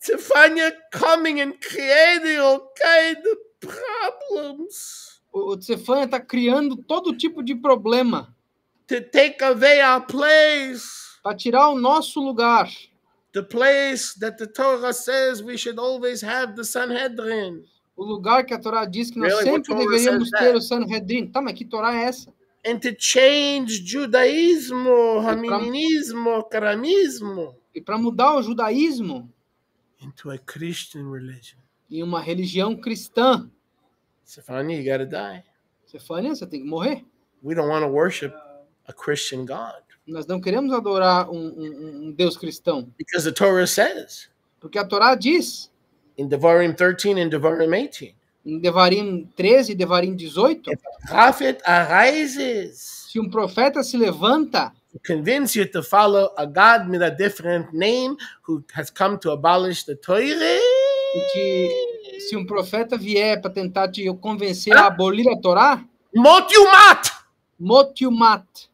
Zephaniah coming and creating all kind of problems. O Sefânia está criando todo tipo de problema To take away our place. para tirar o nosso lugar. The place that the Torah says we should always have the Sanhedrin. O lugar que a Torá diz que nós Really? sempre What Torah deveríamos says ter that? o Sanhedrin. Tá, mas que Torá é essa? And to change Judaismo, Haminismo, Karamismo E para mudar o judaísmo into a Christian religion. em uma religião cristã. Zephaniah, you got to die. Sefânia, você tem que morrer. We don't want to worship a Christian God. Nós não queremos adorar um Deus cristão. Because the Torah says Porque a Torá diz, in Devarim 13 and Devarim 18, em Devarim 13 e Devarim 18, prophet arises se um profeta se levanta to convince you to follow a God with a different name who has come to abolish the Torah. se um profeta vier para tentar te convencer a abolir a Torá, Mot Yumat! mot yumat.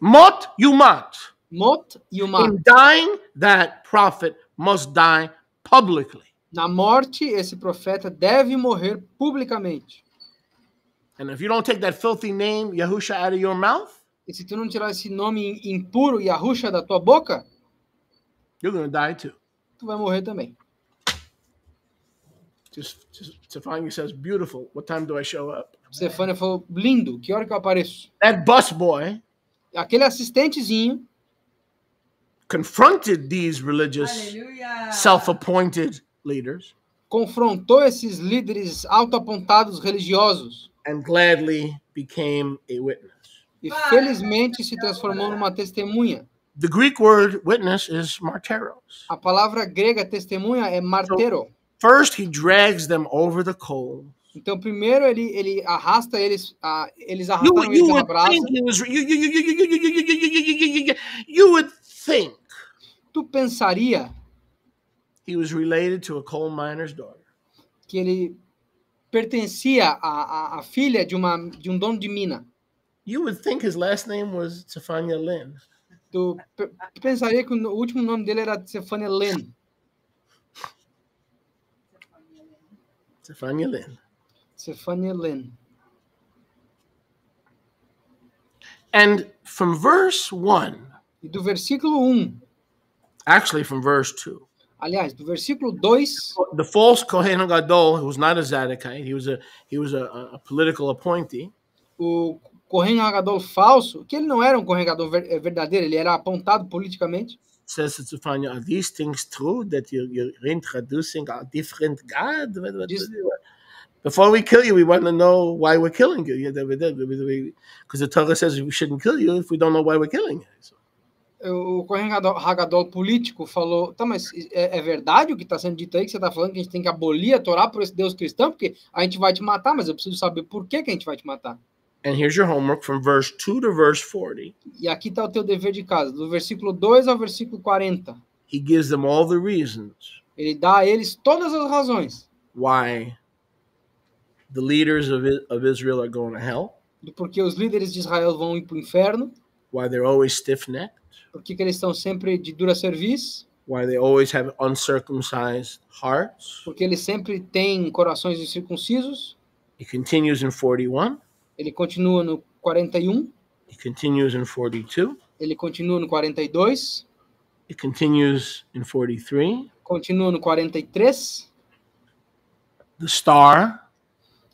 Mot Yumat. Mot yumat. In dying, that prophet must die publicly. Na morte, esse profeta deve morrer publicamente. And if you don't take that filthy name, Yahusha, out of your mouth, E se tu não tirar esse nome impuro, Yahusha, da tua boca, you're going to die too. tu vai morrer também. Just Zephaniah says, beautiful. What time do I show up? Sefânia falou, lindo, que hora que eu apareço? That busboy Aquele assistentezinho confronted these religious, self-appointed leaders confrontou esses líderes autoapontados religiosos and gladly became a witness. e felizmente se transformou numa testemunha. The Greek word witness is marteros. A palavra grega testemunha é martero. First, he drags them over the coals. Então, primeiro ele arrasta eles, eles You, arrastaram eles you na would brasa. think he was. You would think Tu pensaria he was related to a coal miner's daughter. que ele pertencia à filha de um dono de mina. You would think his last name was Stefania Lynn. Tu pensaria que o último nome dele era Stefania Lynn. Stefania Lynn. Stefania Lynn. And from verse 1, E do versículo 1, actually from verse 2, aliás, do versículo 2, the false Kohen Gadol, who was not a Zadokite, he was a political appointee. o Kohen Hagadol falso, que ele não era um Kohen Hagadol verdadeiro, ele era apontado politicamente. Says to Stefania, are these things true that you're introducing a different God? Before we kill you, we want to know why we're killing you. Because the Torah says we shouldn't kill you if we don't know why we're killing you. So. O Kohen Hagadol político falou, tá, mas é verdade o que está sendo dito aí, que você está falando que a gente tem que abolir a Torá por esse Deus cristão, porque a gente vai te matar, mas eu preciso saber por que a gente vai te matar. And here's your homework from verse 2 to verse 40. E aqui está o teu dever de casa, do versículo 2 ao versículo 40. He gives them all the reasons Ele dá a eles todas as razões why the leaders of Israel are going to hell, do porquê os líderes de Israel vão ir para o inferno, why they're always stiff-necked, porque eles estão sempre de dura serviço, why they always have uncircumcised hearts. porque eles sempre têm corações incircuncisos. He continues in 41. Ele continua no 41, He continues in 42. ele continua no 42, It continues in 43. continua no 43. The star,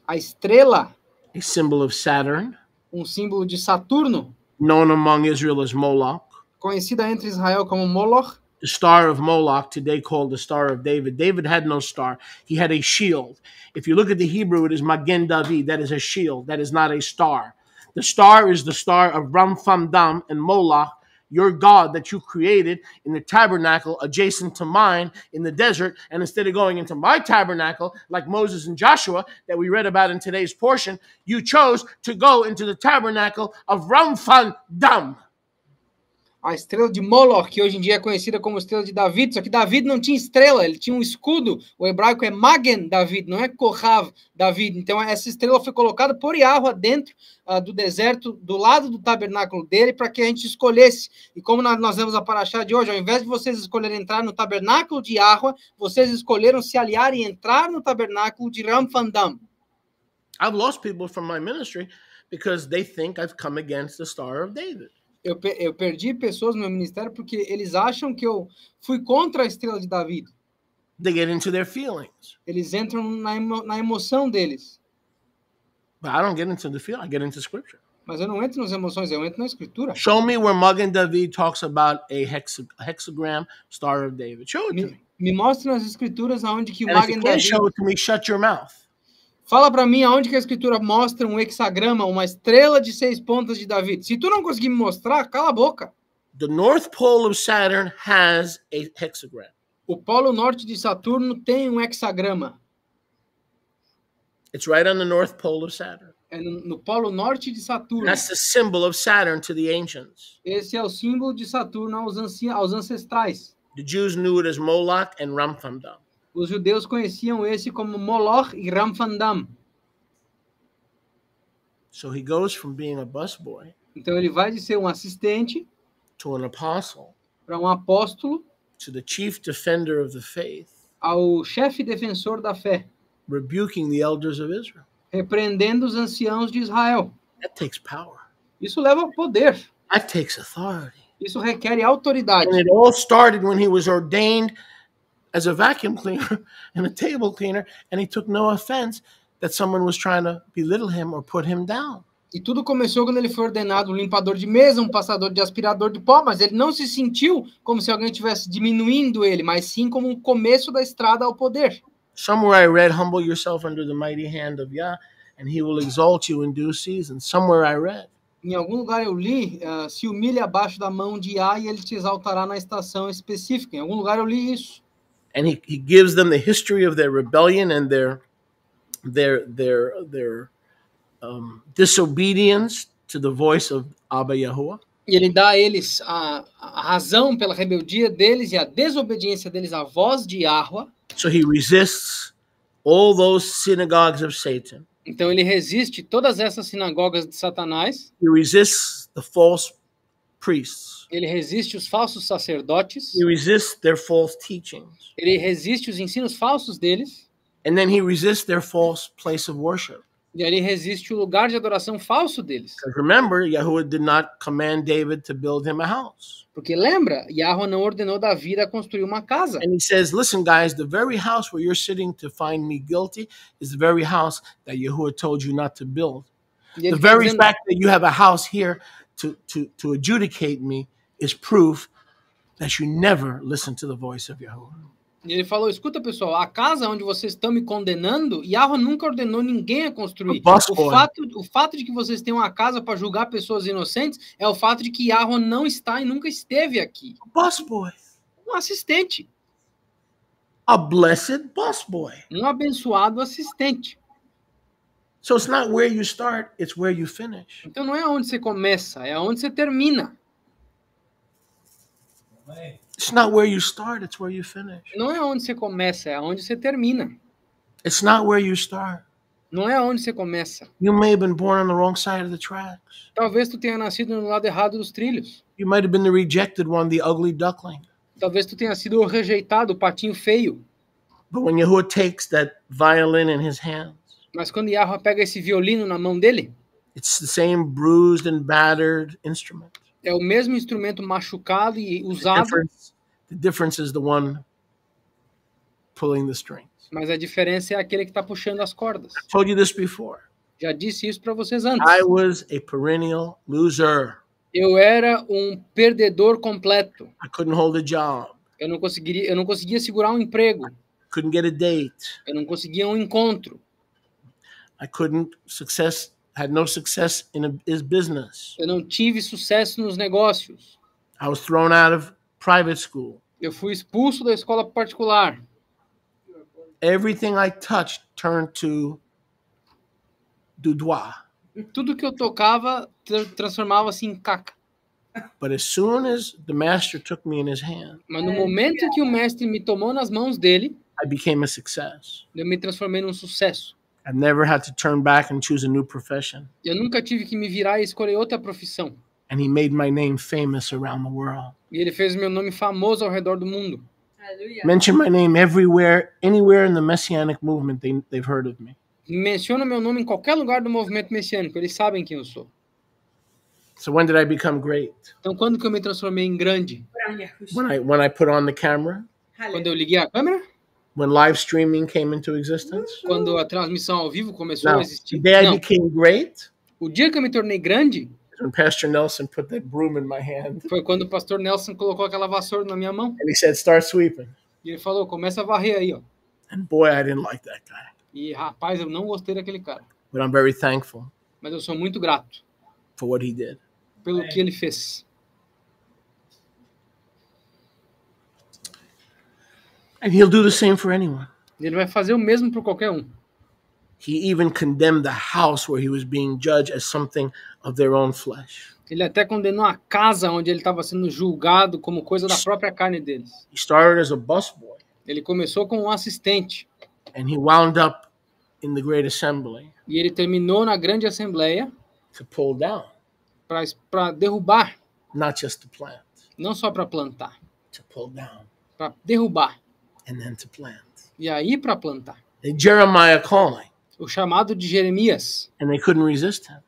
A estrela, a symbol of Saturn, símbolo de Saturno, known among Israel as Moloch. conhecida entre Israel como Moloch. The star of Moloch, today called the Star of David. David had no star. He had a shield. If you look at the Hebrew, it is Magen David. That is a shield. That is not a star. The star is the star of Rampham-dam and Moloch, your God that you created in the tabernacle adjacent to mine in the desert. And instead of going into my tabernacle, like Moses and Joshua that we read about in today's portion, you chose to go into the tabernacle of Rampham-dam. A estrela de Moloch, que hoje em dia é conhecida como estrela de David, só que David não tinha estrela, ele tinha um escudo. O hebraico é Magen David, não é Kohav David. Então essa estrela foi colocada por Yahweh dentro do deserto, do lado do tabernáculo dele, para que a gente escolhesse. E como nós vemos a paraxá de hoje, ao invés de vocês escolherem entrar no tabernáculo de Yahweh, vocês escolheram se aliar e entrar no tabernáculo de Rampham-dam. I've lost people from my ministry because they think I've come against the Star of David. Eu perdi pessoas no meu ministério porque eles acham que eu fui contra a estrela de David. They get into their feelings. Eles entram na emoção deles. But I don't get into the feeling. I get into Scripture. Mas eu não entro nas emoções, eu entro na escritura. Show me where Magen David talks about a hexagram Star of David. Show it to me. Me mostra nas escrituras aonde que o And if Magen you can't David... show it to me, shut your mouth. Fala para mim aonde que a escritura mostra um hexagrama, uma estrela de 6 pontas de David. Se tu não conseguir me mostrar, cala a boca. The North Pole of Saturn has a hexagram. O polo norte de Saturno tem um hexagrama. It's right on the North Pole of Saturn. É no polo norte de Saturno. That's the symbol of Saturn to the ancients. Esse é o símbolo de Saturno aos ancestrais. The Jews knew it as Moloch and Rampham-dam. Os judeus conheciam esse como Moloch e Rampham-dam. So he goes from being a busboy Então ele vai de ser um assistente to an apostle, para um apóstolo, to the chief defender of the faith, ao chefe defensor da fé, rebuking the elders of Israel. repreendendo os anciãos de Israel. That takes power. Isso leva ao poder. That takes authority. Isso requer autoridade. And it all started when he was ordained as a vacuum cleaner and a table cleaner, and he took no offense that someone was trying to belittle him or put him down. E tudo começou quando ele foi ordenado um limpador de mesa, um passador de aspirador de pó, mas ele não se sentiu como se alguém estivesse diminuindo ele, mas sim como um começo da estrada ao poder. Somewhere I read, humble yourself under the mighty hand of Yah, and he will exalt you in due season. Somewhere I read. Em algum lugar eu li, se humilhe abaixo da mão de Yah e ele te exaltará na estação específica. Em algum lugar eu li isso. And he gives them the history of their rebellion and their disobedience to the voice of Abba Yahuwah. E ele dá a eles a razão pela rebeldia deles e a desobediência deles à voz de Yahweh. So he resists all those synagogues of Satan. Então ele resiste todas essas sinagogas de Satanás. He resists the false priests. Ele resiste os falsos sacerdotes. He resists their false teachings. Ele resiste os ensinos falsos deles. And then he resists their false place of worship. E ele resiste o lugar de adoração falso deles. Because remember, Yahuwah did not command David to build him a house. Porque lembra, Yahweh não ordenou Davi a construir uma casa. And he says, listen, guys, the very house where you're sitting to find me guilty is the very house that Yahuwah told you not to build. E The ele, very dizendo, fact that you have a house here to adjudicate me is proof that you never listen to the voice of Yahuwah. e ele falou, escuta pessoal, a casa onde vocês estão me condenando, Yahweh nunca ordenou ninguém a construir. O fato de que vocês têm uma casa para julgar pessoas inocentes é o fato de que Yahweh não está e nunca esteve aqui. Boss boy. Um assistente. A blessed boss boy. Um abençoado assistente. So it's not where you start, it's where you finish. Então não é onde você começa, é onde você termina. It's not where you start, it's where you finish. Não é onde você começa, é onde você termina. It's not where you start. Não é onde você começa. You may have been born on the wrong side of the tracks. Talvez tu tenha nascido no lado errado dos trilhos. You might have been the rejected one, the ugly duckling. Talvez tu tenha sido o rejeitado, o patinho feio. But when Yahuwah takes that violin in his hands, Mas quando Yahweh pega esse violino na mão dele, it's the same bruised and battered instrument. é o mesmo instrumento machucado e usado, The difference is the one pulling the strings. mas a diferença é aquele que está puxando as cordas. I told you this before. Já disse isso para vocês antes. I was a perennial loser. Eu era um perdedor completo. I couldn't hold a job. Eu não conseguia segurar um emprego. Couldn't get a date. Eu não conseguia um encontro. Had no success in his business. Eu não tive sucesso nos negócios. I was thrown out of private school. Eu fui expulso da escola particular. Everything I touched turned to doudois. Tudo que eu tocava transformava-se em caca. But as soon as the master took me in his hand, Mas no momento que o mestre me tomou nas mãos dele, I became a success. eu me transformei num sucesso. I never had to turn back and choose a new profession. Eu nunca tive que me virar e escolher outra profissão. And he made my name famous around the world. E ele fez meu nome famoso ao redor do mundo. Aleluia. Mention my name everywhere, anywhere in the Messianic movement, they've heard of me. Menciona meu nome em qualquer lugar do movimento messiânico, eles sabem quem eu sou. So when did I become great? Então quando que eu me transformei em grande? When I put on the camera? Quando eu liguei a câmera? When live streaming came into existence? Quando a transmissão ao vivo começou a No. existir? The day I Não. became great O dia que eu me tornei grande is when Pastor Nelson put that broom in my hand foi quando o pastor Nelson colocou aquela vassoura na minha mão. and he said, start sweeping. E ele falou, começa a varrer aí, ó. And boy, I didn't like that guy. E rapaz, eu não gostei daquele cara. But I'm very thankful Mas eu sou muito grato for what he did. pelo que ele fez. And he'll do the same for anyone. Ele vai fazer o mesmo por qualquer um. He even condemned the house where he was being judged as something of their own flesh. Ele até condenou a casa onde ele estava sendo julgado como coisa da própria carne deles. He started as a busboy Ele começou como um assistente. and he wound up in the great assembly E ele terminou na grande assembleia to pull down, para derrubar, not just to plant, não só para plantar, to pull down para derrubar. and then to plant. E aí para plantar. And Jeremiah calling, O chamado de Jeremias. and they couldn't resist him.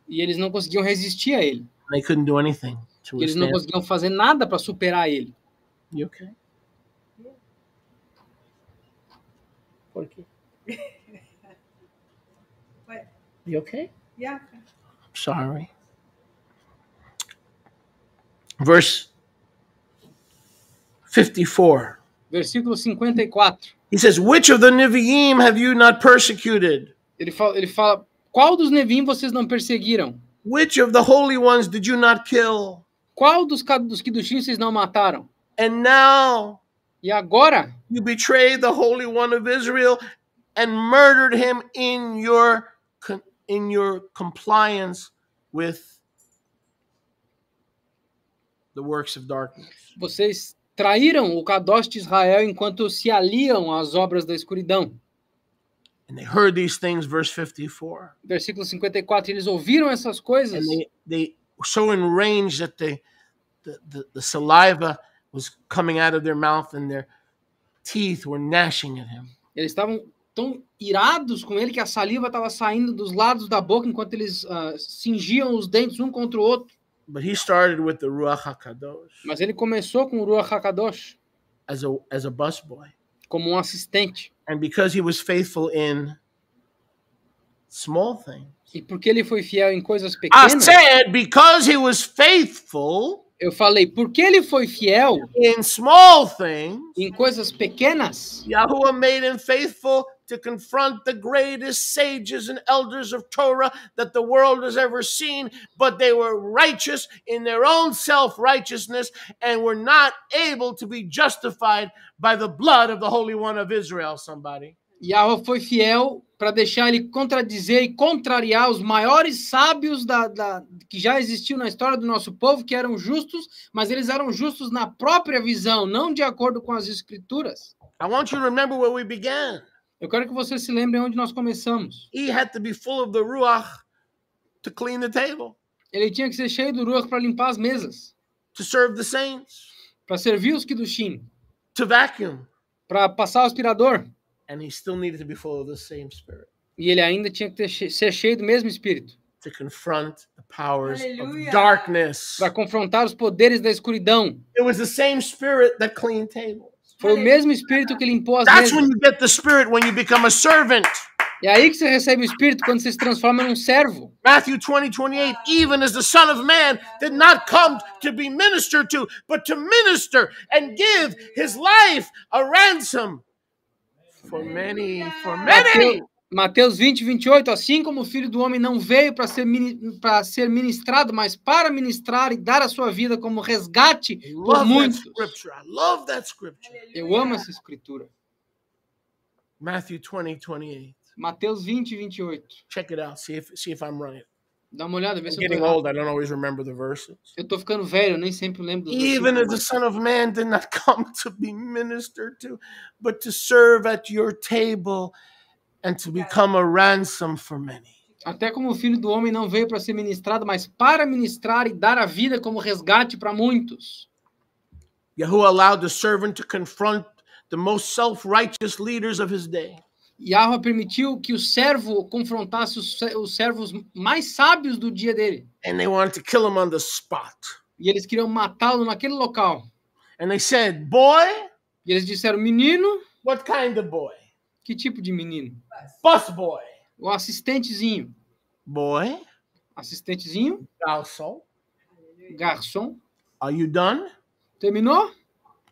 E eles não conseguiam resistir a ele. They couldn't do anything to E eles não withstand. conseguiam fazer nada para superar ele. You okay? Por quê? What? You okay? Yeah. Sorry. Verse 54. Versículo 54. He says, which of the Nevi'im have you not persecuted? Ele fala, qual dos Nevim vocês não perseguiram? Which of the holy ones did you not kill? Qual dos Kedushim vocês não mataram? And now E agora, you betrayed the Holy One of Israel and murdered him in your compliance with the works of darkness. vocês traíram o Kadosh de Israel enquanto se aliam às obras da escuridão. And they heard these things, verse 54. Versículo 54, eles ouviram essas coisas. And they were so enraged that the saliva was coming out of their mouth and their teeth were gnashing at him. Eles estavam tão irados com ele que a saliva estava saindo dos lados da boca enquanto eles cingiam os dentes um contra o outro. But he started with the Ruach HaKadosh Mas ele começou com o Ruach HaKadosh as a busboy. como um assistente. And because he was faithful in small things. E porque ele foi fiel em coisas I pequenas, said because he was faithful eu falei, porque ele foi fiel in small things, em coisas pequenas, Yahuwah made him faithful to confront the greatest sages and elders of Torah that the world has ever seen, but they were righteous in their own self-righteousness and were not able to be justified by the blood of the Holy One of Israel, somebody. Yahweh foi fiel para deixar ele contradizer e contrariar os maiores sábios que já existiu na história do nosso povo, que eram justos, mas eles eram justos na própria visão, não de acordo com as escrituras. I want you to remember where we began. Eu quero que você se lembre onde nós começamos. He had to be full of the Ruach to clean the table, Ele tinha que ser cheio do Ruach para limpar as mesas, to serve the saints, para servir os Kiddushim, to vacuum. para passar o aspirador. And he still needed to be full of the same spirit E ele ainda tinha que ser cheio do mesmo espírito, to confront the powers Hallelujah. of darkness. para confrontar os poderes da escuridão. It was the same spirit that cleaned tables. Foi o mesmo espírito que limpou as That's mesas. when you get the spirit when you become a servant. É aí que você recebe o espírito, quando você se transforma num servo. Matthew 20:28, even as the Son of Man did not come to be ministered to, but to minister and give his life a ransom for many, for many. Mateus 20, 28, assim como o Filho do Homem não veio para ser ministrado, mas para ministrar e dar a sua vida como resgate I por love that muitos. scripture. I love that scripture. Eu amo essa escritura. Matthew 20:28. Mateus 20, 28. Check it out. See if I'm right. Dá uma olhada, vê I'm se eu tô getting errado. old. I don't always remember the verses. Eu tô ficando velho, eu nem sempre lembro dos Even as versículos. the Son of Man did not come to be ministered to, but to serve at your table and to become a ransom for many. Até como o Filho do Homem não veio para ser ministrado, mas para ministrar e dar a vida como resgate para muitos. Yahuwah allowed the servant to confront the most self-righteous leaders of his day. Yahweh permitiu que o servo confrontasse os servos mais sábios do dia dele. And they wanted to kill him on the spot. E eles queriam matá-lo naquele local. And they said, boy, E eles disseram, menino, what kind of boy? que tipo de menino? Bus boy. O assistentezinho. Boy, Assistentezinho, garçon, garçom. are you done? Terminou?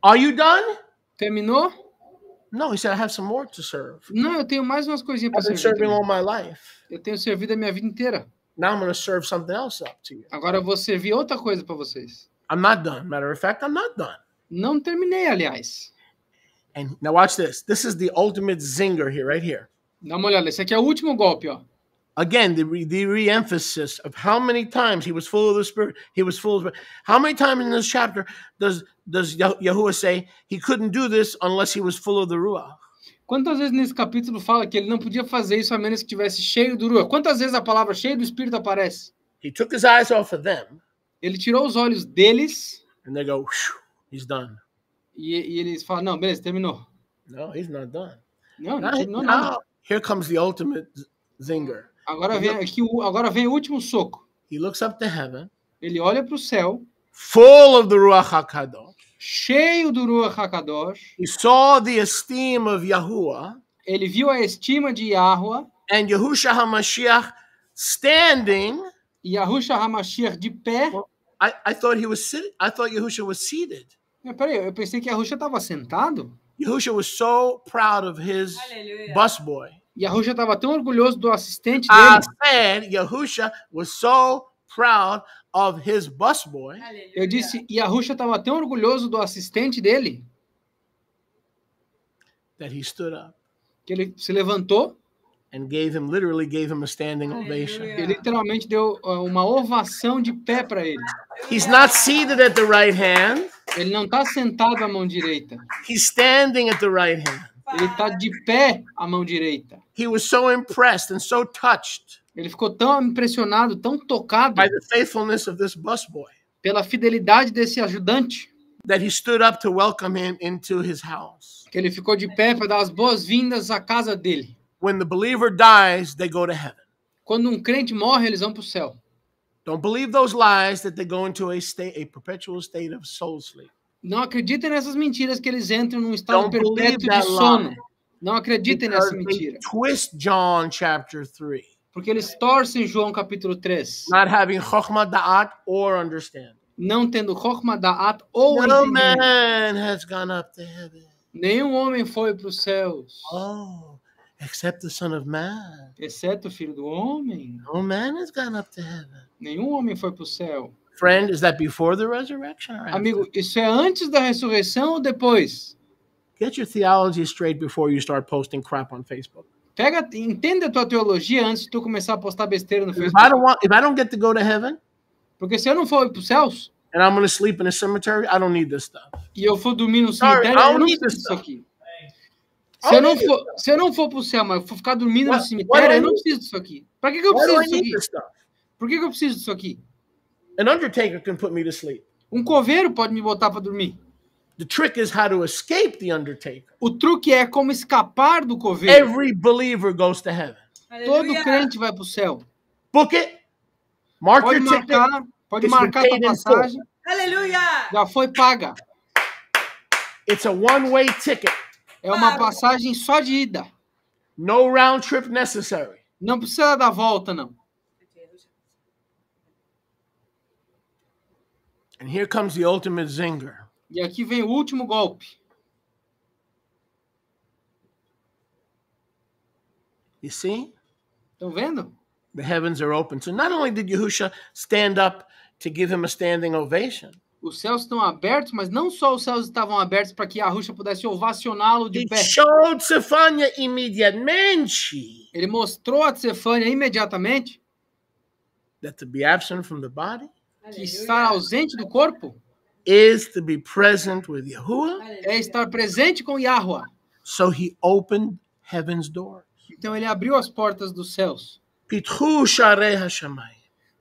Are you done? Terminou? No, he said, I have some more to serve. Não, eu tenho mais umas coisinhas para I've been servir. serving all também. my life. Eu tenho servido a minha vida inteira. Now I'm going to serve something else up to you. Agora eu vou servir outra coisa para vocês. I'm not done. Matter of fact, I'm not done. Não terminei, aliás. And now watch this. This is the ultimate zinger here, right here. Dá uma olhada. Esse aqui é o último golpe, ó. Again, the re-emphasis of how many times he was full of the Spirit. He was full of the Spirit. How many times in this chapter does Yahuwah say he couldn't do this unless he was full of the Ruach? Quantas vezes nesse capítulo fala que ele não podia fazer isso a menos que estivesse cheio do Ruach? Quantas vezes a palavra cheio do Espírito aparece? He took his eyes off of them, Ele tirou os olhos deles and they go, "Whew, he's done." e eles falam, não, beleza, terminou. No, he's not done. Não, não Now, terminou nada. now, here comes the ultimate zinger. Agora vem o último soco. He looks up to heaven, Ele olha para o céu, full of the Ruach HaKadosh. cheio do Ruach HaKadosh. He saw the esteem of Yahuwah Ele viu a estima de Yahweh and Yahushua HaMashiach standing. e Yahushua HaMashiach de pé. I thought he was sitting. I thought Yahushua was seated. Peraí, eu pensei que Yahushua estava sentado. Yahushua was so proud of his Hallelujah. busboy. Yahushua estava tão orgulhoso do assistente I dele. said Yahushua was so proud of his busboy Eu disse, Yahushua estava tão orgulhoso do assistente dele that he stood up que ele se levantou and literally gave him a standing ovation. e literalmente deu uma ovação de pé para ele. He's not seated at the right hand. Ele não está sentado à mão direita. He's standing at the right hand. Ele está de pé à mão direita. He was so impressed and so touched Ele ficou tão impressionado, tão tocado by the faithfulness of this busboy pela fidelidade desse ajudante, that he stood up to welcome him into his house. que ele ficou de pé para dar as boas-vindas à casa dele. When the believer dies, they go to heaven. Quando um crente morre, eles vão para o céu. Don't believe those lies that they go into a perpetual state of soul sleep. Não acreditem nessas mentiras que eles entram num estado Don't believe perpétuo de that sono. lie. Não acreditem Because nessa they mentira. twist John chapter 3, Porque eles torcem João capítulo 3. not having chokhmah da'at or understanding. Não tendo Chokhmah Da'at ou No entendimento. man has gone up to heaven. Nenhum homem foi para os céus, Oh, except the Son of Man. exceto o Filho do Homem. No man has gone up to heaven. Nenhum homem foi para o céu. Friend, is that before the resurrection or after? Amigo, isso é antes da ressurreição ou depois? Get your theology straight before you start posting crap on Facebook. Entenda a tua teologia antes de tu começar a postar besteira no If I Facebook. don't get to go to heaven Porque se eu não for para os céus and I'm going to sleep in a cemetery, I don't need this stuff. e eu for dormir no Sorry, cemitério, I eu don't não need preciso this disso stuff. aqui. I Se eu don't não for para o céu, mas for ficar dormindo no What- cemitério, what eu não I need- preciso disso aqui. Para que eu Why do preciso I disso need aqui? this stuff? Por que eu preciso disso aqui? An undertaker can put me to sleep. Um coveiro pode me botar para dormir. The trick is how to escape the undertaker. O truque é como escapar do coveiro. Every believer goes to heaven. Todo crente vai para o céu. Book it. Mark Pode your ticket. marcar, pode It's marcar been tua paid in full. passagem. Aleluia! Já foi paga. It's a one-way ticket. É uma passagem só de ida. No round trip necessary. Não precisa dar volta, não. And here comes the ultimate zinger. E aqui vem o último golpe. You see? Estão vendo? The heavens are open. So not only did Yahusha stand up to give him a standing ovation, Os céus estão abertos, mas não só os céus estavam abertos para que a Arusha pudesse ovacioná-lo de he pé. showed Sefania imediatamente Ele mostrou a Tsefânia imediatamente that to be absent from the body que estar ausente do corpo is to be present with Yahuwah. é estar presente com Yahuwah. So he opened heaven's doors. Então ele abriu as portas dos céus. Pitchu sharei hashamayim.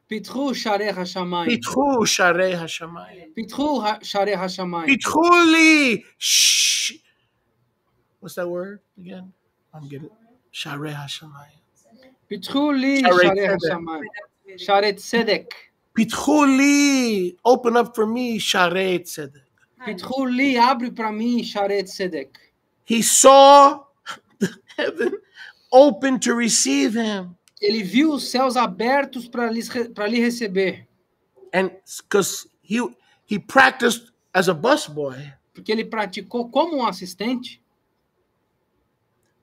Pitru Sharei Hashamayim. Pitchu sharei hashamayim. Pitru Sharei Hashamayim. Pitchu li. Shh. What's that word again? I'm getting sharei hashamayim. Pitru Li Sharei Sharei Tzedek. Hashamayim. Sharei Tzedek. Pitchu li. Open up for me sharei tzedek. Pitru Li, abre para mim Sharei Tzedek. He saw the heaven open to receive him. Ele viu os céus abertos para lhe receber. And because he practiced as a busboy, Porque ele praticou como um assistente,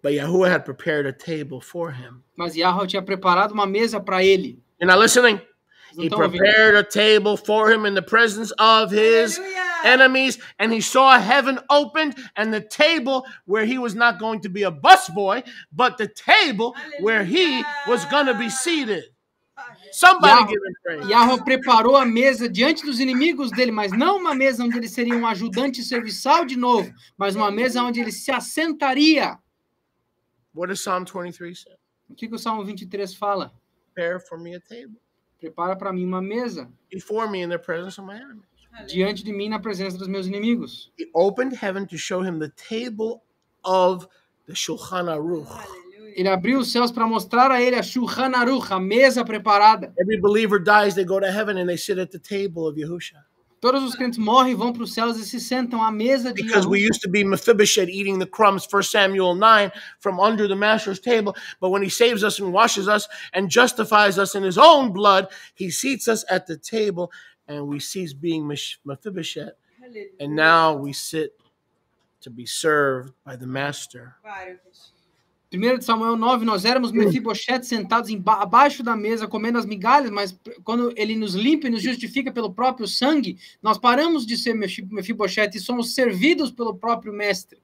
but Yahuwah had prepared a table for him. mas Yahuwah tinha preparado uma mesa para ele. You're not listening? Não He estão ouvindo? prepared a table for him in the presence of his Hallelujah. enemies, and he saw heaven opened, and the table where he was not going to be a busboy, but the table where he was going to be seated. Somebody Yah- give him praise. Yahuwah preparou a mesa diante dos inimigos dele, mas não uma mesa onde ele seria um ajudante serviçal de novo, mas uma mesa onde ele se assentaria. What does Psalm 23 say? O que o Salmo 23 fala? Prepare for me a table Prepara para mim uma mesa before me in the presence of my enemies. diante de mim na presença dos meus inimigos. He opened heaven to show him the table of the Shulchan Aruch. Ele abriu os céus para mostrar a ele a Shulchan Aruch, a mesa preparada. Every believer dies, they go to heaven and they sit at the table of Yahusha. Todos os crentes morrem, vão para os céus e se sentam à mesa de Because we Yahuwah. used to be Mephibosheth eating the crumbs, 1 Samuel 9, from under the master's table. But when he saves us and washes us and justifies us in his own blood, he seats us at the table and we cease being Mephibosheth. And now we sit to be served by the master. 1 Samuel 9, nós éramos Mefibosheth sentados abaixo da mesa, comendo as migalhas, mas quando ele nos limpa e nos justifica pelo próprio sangue, nós paramos de ser Mefibosheth e somos servidos pelo próprio mestre.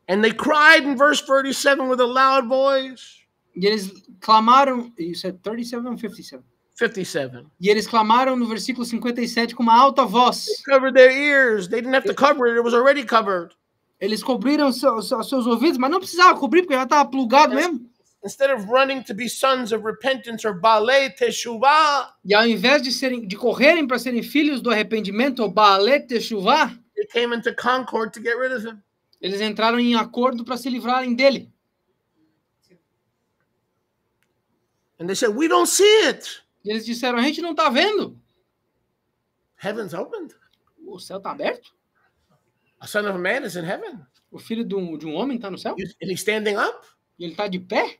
And they cried in verse 37 with a loud voice. E eles clamaram, isso é 37 ou 57? 57. E eles clamaram no versículo 57 com uma alta voz. Covered their ears. They didn't have to cover it. It was already covered. Eles cobriram seus ouvidos, mas não precisava cobrir, porque já estava plugado mesmo. Instead of running to be sons of repentance or balei teshuvah, E ao invés de correrem para serem filhos do arrependimento, ou Baalei Teshuvah, they came into concord to get rid of him. eles entraram em acordo para se livrarem dele. And they said, we don't see it. E eles disseram, a gente não está vendo. Heaven's opened. O céu está aberto. A son of a man is in heaven. O filho de um homem está no céu. And he's standing up. E ele está de pé.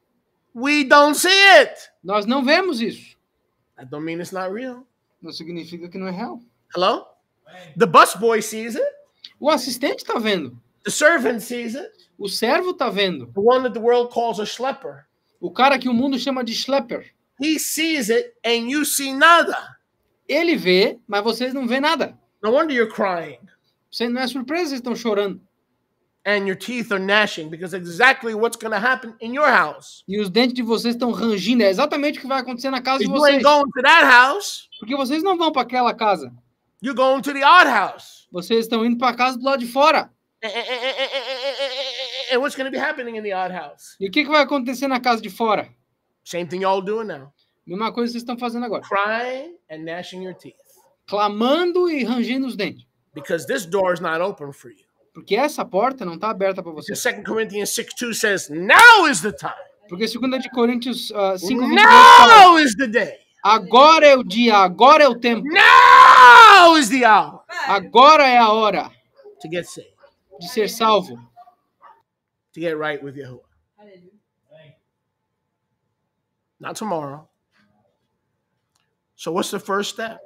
We don't see it. Nós não vemos isso. That don't mean it's not real. Não significa que não é real. Hello? The busboy sees it. O assistente está vendo. The servant sees it. O servo está vendo. The one that the world calls a schlepper. O cara que o mundo chama de schlepper. He sees it and you see nada. Ele vê, mas vocês não vê nada. No wonder you're crying. Você não é surpresa, vocês estão chorando. And your teeth are gnashing because exactly what's going to happen in your house. E os dentes de vocês estão rangindo. É exatamente o que vai acontecer na casa de You vocês. ain't going to that house. Porque vocês não vão para aquela casa. You're going to the odd house. Vocês estão indo para a casa do lado de fora. And what's going to be happening in the odd house? E o que vai acontecer na casa de fora? Same thing y'all doing now. Mesma coisa que vocês estão fazendo agora. Crying and gnashing your teeth. Clamando e rangendo os dentes. Because this door is not open for you. Porque essa porta não está aberta para vocês. 2 Corinthians 6:2 says, now is the time. Porque 2 de Coríntios 5:22 Now is the day. Agora é o dia, agora é o tempo. Now is the hour. Agora é a hora To get saved. de ser salvo. To get right with Yahuwah. Not tomorrow. So what's the first step?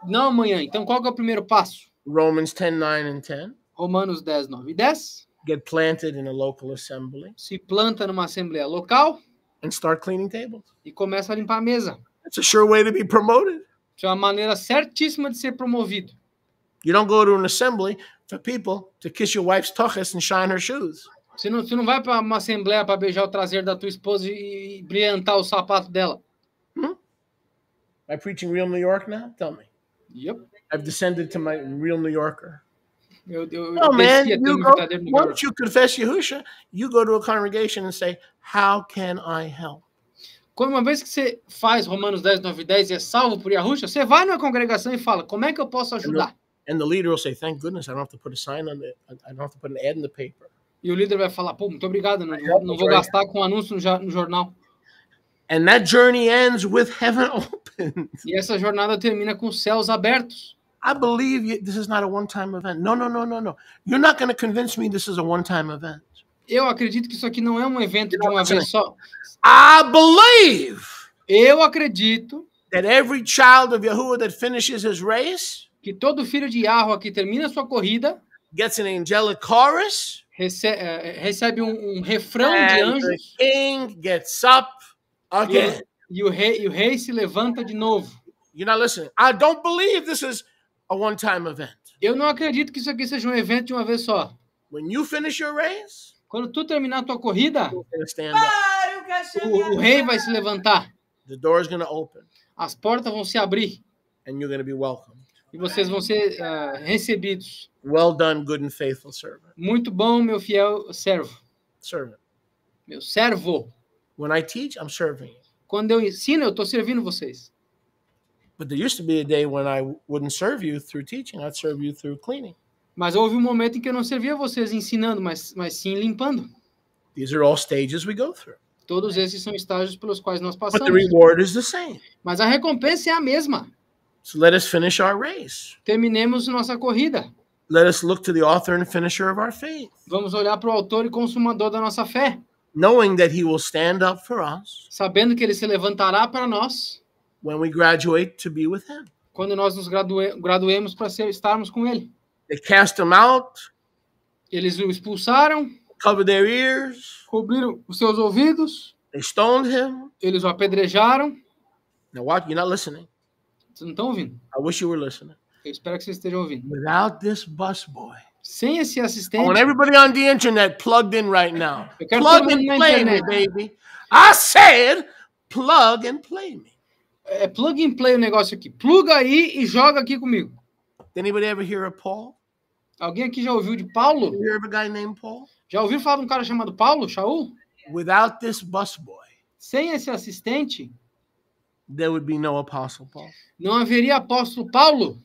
Não amanhã. Então qual que é o primeiro passo? Romans 10:9 and 10. Romanos 10, 9 e 10. Get planted in a local assembly Se planta numa assembleia local and start cleaning tables. e começa a limpar a mesa. It's a sure way to be promoted. Isso é uma maneira certíssima de ser promovido. You don't go to an assembly for people to kiss your wife's tuchus and shine her shoes. Você não vai para uma assembleia para beijar o traseiro da tua esposa e brilhantar o sapato dela. Am I preaching real New York now? Tell me. Yep. I've descended to my real New Yorker. Eu No, man. desci até You o go, verdadeiro New York. once you confess Yahusha, you go to a congregation and say, how can I help? Quando uma vez que você faz Romanos 10, 9 e 10 e é salvo por Yahusha, você vai numa congregação e fala, como é que eu posso ajudar? And the leader will say, thank goodness I don't have to put a sign on it. I don't have to put an ad in the paper. E o líder vai falar, pô, muito obrigado, não vou gastar com anúncio no jornal. And that journey ends with heaven open. E essa jornada termina com os céus abertos. I believe this is not a one-time event. No. You're not going to convince me this is a one-time event. Eu acredito que isso aqui não é um evento de uma vez só. I believe Eu acredito that every child of Yahuwah that finishes his race que todo filho de Yahweh que termina a sua corrida gets an angelic chorus. recebe um refrão de And the anjos king gets up again. e o rei se levanta de novo. You're not listening. I don't believe this is a one-time event. Eu não acredito que isso aqui seja um evento de uma vez só. When you finish your race, Quando tu terminar a tua corrida, you're going to stand up. o rei vai se levantar. The door is going to open, As portas vão se abrir and you're going to be welcomed. e vocês vão ser recebidos. Well done, good and faithful servant. Muito bom, meu fiel servo. Servant. Meu servo. When I teach, I'm serving you. Quando eu ensino, eu estou servindo vocês. But there used to be a day when I wouldn't serve you through teaching. I'd serve you through cleaning. Mas houve um momento em que eu não servia vocês ensinando, mas sim limpando. These are all stages we go through. Todos esses são estágios pelos quais nós But the passamos. reward is the same. Mas a recompensa é a mesma. So let us finish our race. Terminemos nossa corrida. Let us look to the author and finisher of our faith, Vamos olhar para o autor e consumador da nossa fé, knowing that he will stand up for us sabendo que ele se levantará para nós when we graduate to be with him. quando nós nos graduemos para estarmos com ele. They cast him out, Eles o expulsaram, covered their ears, cobriram os seus ouvidos, they stoned him. eles o apedrejaram. Now what? You're not listening. Vocês não estão ouvindo? I wish you were listening. Eu espero que vocês estejam ouvindo. Without this busboy. Sem esse I want assistente, everybody on the internet plugged in right now. Eu quero Plug todo and mundo na play me, internet. baby. I said plug and play me. é plug and play o negócio aqui. Pluga aí e joga aqui comigo. Did anybody ever hear of Paul? Alguém aqui já ouviu de Paulo? You hear of a guy named Paul? Já ouviu falar de um cara chamado Paulo, Shaul? Without this busboy, Sem esse assistente, there would be no Apostle Paul. não haveria apóstolo Paulo.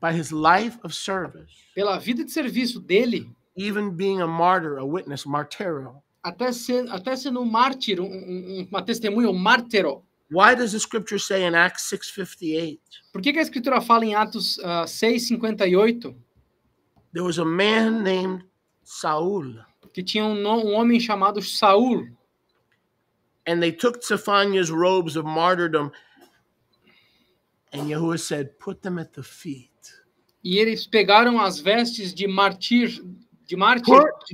By his life of service, Pela vida de serviço dele, even being a martyr, a witness, martyro. até sendo um mártir, uma testemunha, um mártiro. Why does the scripture say in Acts 6:58? Por que a escritura fala em Atos 6:58 There was a man named Saul, que tinha um homem chamado Saul, and they took Zephaniah's robes of martyrdom, and Yahuwah said, "Put them at the feet." e eles pegaram as vestes de mártir de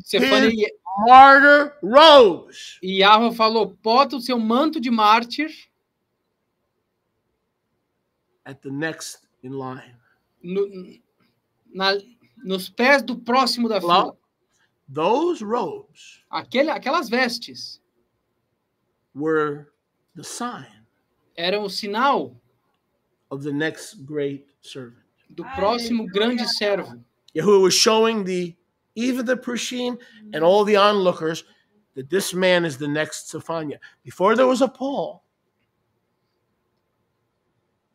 Sefania, Martyr robes. e Yahweh falou: bota o seu manto de mártir At the next in line. nos pés do próximo da fila. Well, those robes Aquelas vestes were the sign eram o sinal of the next great servant. do próximo grande servo. Yahuwah was showing even the Prushim and all the onlookers that this man is the next Zephaniah. Before there was a Paul,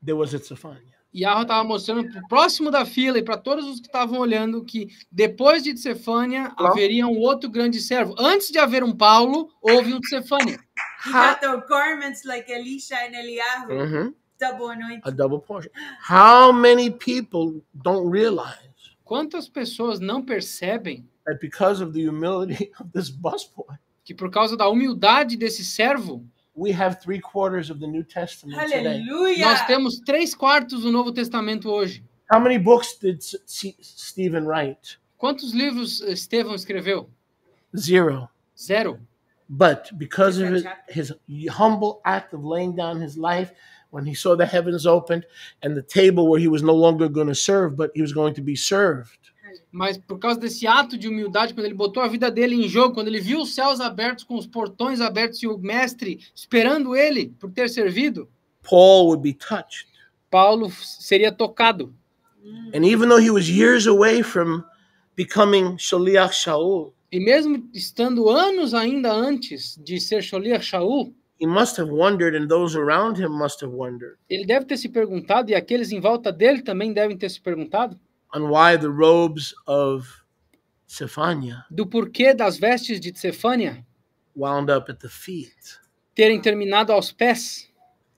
there was a Zephaniah. Yahweh estava mostrando para o próximo da fila e para todos os que estavam olhando que depois de Tsefania haveria um outro grande servo. Antes de haver um Paulo, houve um Tsefania. He got the garments like Elisha and Eliyahu. Mm-hmm. Double anointing. A double portion. How many people don't realize Quantas pessoas não percebem that because of the humility of this busboy, que por causa da humildade desse servo, we have 3/4 of the New Testament today? Hallelujah. nós temos 3/4 do Novo Testamento hoje? How many books did Stephen write? Quantos livros Estevão escreveu? 0. 0. But because of his humble act of laying down his life, when he saw the heavens opened and the table where he was no longer going to serve, but he was going to be served. Mas por causa desse ato de humildade, quando ele botou a vida dele em jogo, quando ele viu os céus abertos com os portões abertos e o mestre esperando ele por ter servido, Paul would be touched. Paulo seria tocado. And even though he was years away from becoming Shaliach Shaul, E mesmo estando anos ainda antes de ser Sholiach Shaul, he must have wondered, and those around him must have wondered, ele deve ter se perguntado, e aqueles em volta dele também devem ter se perguntado, on why the robes of Zephaniah do porquê das vestes de Tsefania wound up at the feet. terem terminado aos pés.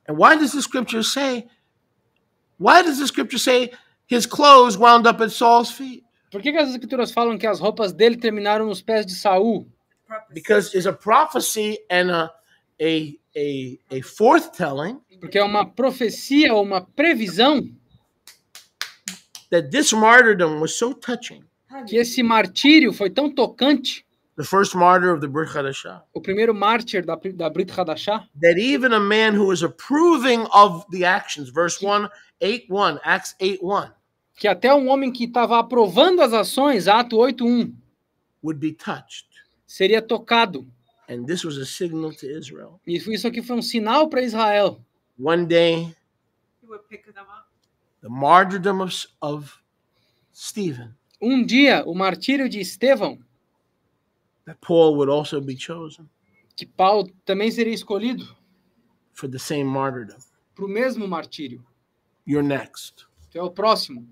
And why does the scripture say his clothes wound up at Saul's feet? Por que as escrituras falam que as roupas dele terminaram nos pés de Saul? Because it's a prophecy and a foretelling Porque é uma profecia ou uma previsão that this martyrdom was so touching. que esse martírio foi tão tocante, The first martyr of the Brit Hadashah, o primeiro mártir da Brit Hadashah, that even a man who was approving of the actions, verse 1, 8:1, Acts 8:1, que até um homem que estava aprovando as ações, Ato 8:1, would be touched. seria tocado. And this was a signal to Israel. E isso aqui foi um sinal para Israel. One day, He would pick them up. the martyrdom of Stephen, Um dia, o martírio de Estevão, that Paul would also be chosen que Paulo também seria escolhido for the same martyrdom. para o mesmo martírio. You're next. Tu é o próximo.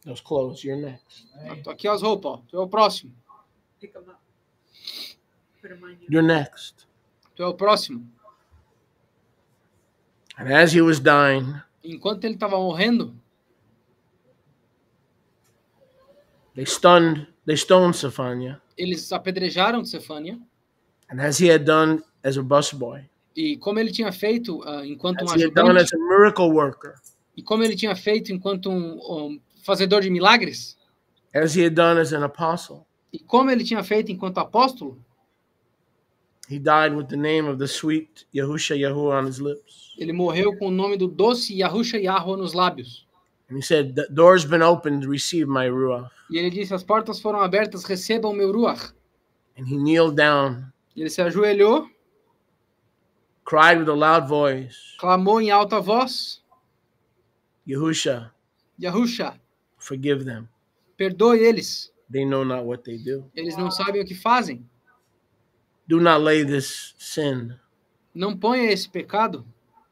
Those clothes, you're next. Aqui as roupas, ó. Tu é o próximo. Pick them up. Put them on you. You're next. Tu é o próximo. And as he was dying, Enquanto ele estava morrendo, they stoned Zephaniah. eles apedrejaram Tsefania. And as he had done as a busboy, E como ele tinha feito enquanto um as he had done ajudante, as a miracle worker, e como ele tinha feito enquanto um fazedor de milagres, as he had done as an apostle, e como ele tinha feito enquanto apóstolo, he died with the name of the sweet Yahusha Yahuwah on his lips. ele morreu com o nome do doce Yahusha Yahweh nos lábios. And he said, the door's been opened to receive my ruach. E ele disse, as portas foram abertas, recebam o meu ruach. And he kneeled down, E ele se ajoelhou, cried with a loud voice, clamou em alta voz, Yahusha, Yahusha, Forgive them. Perdoe eles. They know not what they do. Eles não sabem o que fazem. Do not lay this sin Não ponha esse pecado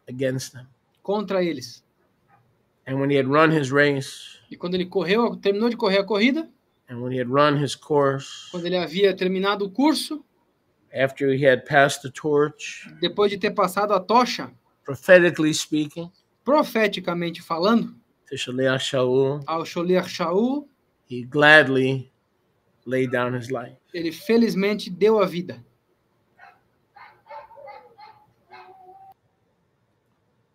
against them. contra eles. And when he had run his race, E quando ele terminou de correr a corrida, and when he had run his course, quando ele havia terminado o curso, after he had passed the torch, depois de ter passado a tocha, prophetically speaking, profeticamente falando, to Shaliach Shaul, ao Sholiach Shaul, he gladly laid down his life. ele felizmente deu a vida.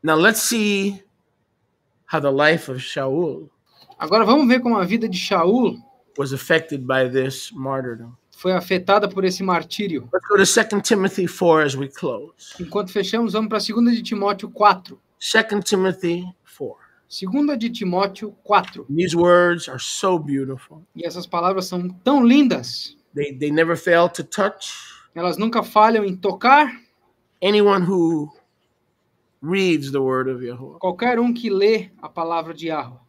Now let's see how the life of Shaul Agora vamos ver como a vida de Shaul was affected by this martyrdom. foi afetada por esse martírio. Let's go to 2 Timothy 4 as we close. Enquanto fechamos, vamos para 2 de Timóteo 4. 2 Timothy 4. 2 de Timóteo 4. These words are so beautiful. E essas palavras são tão lindas. They never fail to touch Elas nunca falham em tocar anyone who reads the word of Yahuwah. qualquer um que lê a palavra de Yahweh.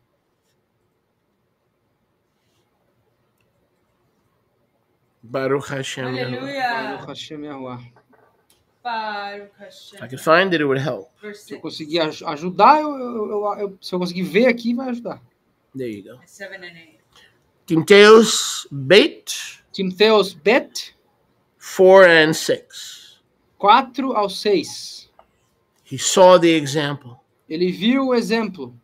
Baruch Hashem Yahuwah. Hallelujah. Baruch Hashem Yahuwah. Baruch If I Hashem. could find it, it would help. Verse Se eu 6. conseguir ajudar, se eu conseguir ver aqui, vai ajudar. There you go. 7 and 8. Timotheus Beit Timoteus Bet 4 and 6. 4 ao 6. He saw the example Ele viu o exemplo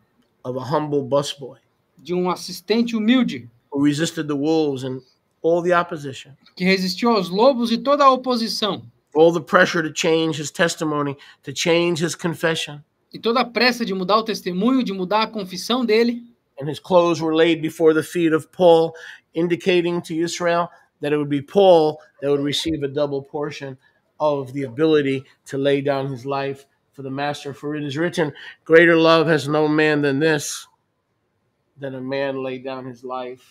of a humble busboy de um assistente humilde who resisted the wolves and all the opposition, que resistiu aos lobos e toda a oposição, all the pressure to change his testimony, to change his confession. e toda a pressa de mudar o testemunho, de mudar a confissão dele. And his clothes were laid before the feet of Paul, indicating to Israel that it would be Paul that would receive a double portion of the ability to lay down his life for the master. For it is written, greater love has no man than this, than a man lay down his life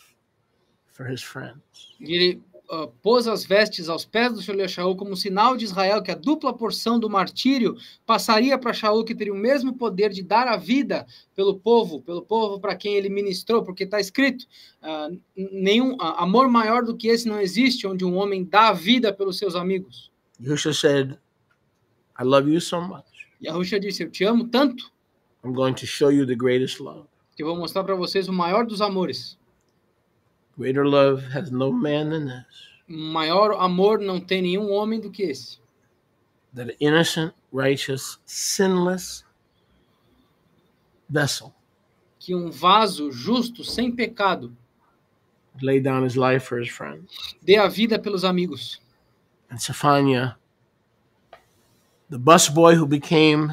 for his friends. E ele pôs as vestes aos pés do Sholiach Shaul como sinal de Israel que a dupla porção do martírio passaria para Shaul, que teria o mesmo poder de dar a vida pelo povo para quem ele ministrou, porque está escrito, nenhum amor maior do que esse não existe, onde um homem dá a vida pelos seus amigos. Yahushua said, I love you so much. E Yahushua disse, eu te amo tanto, I'm going to show you the greatest love. que eu vou mostrar para vocês o maior dos amores. Greater love has no man than this, Maior amor não tem nenhum homem do que esse. that an innocent, righteous, sinless vessel Que um vaso justo, sem pecado, lay down his life for his friends. dê a vida pelos amigos. And Sophania, the busboy who became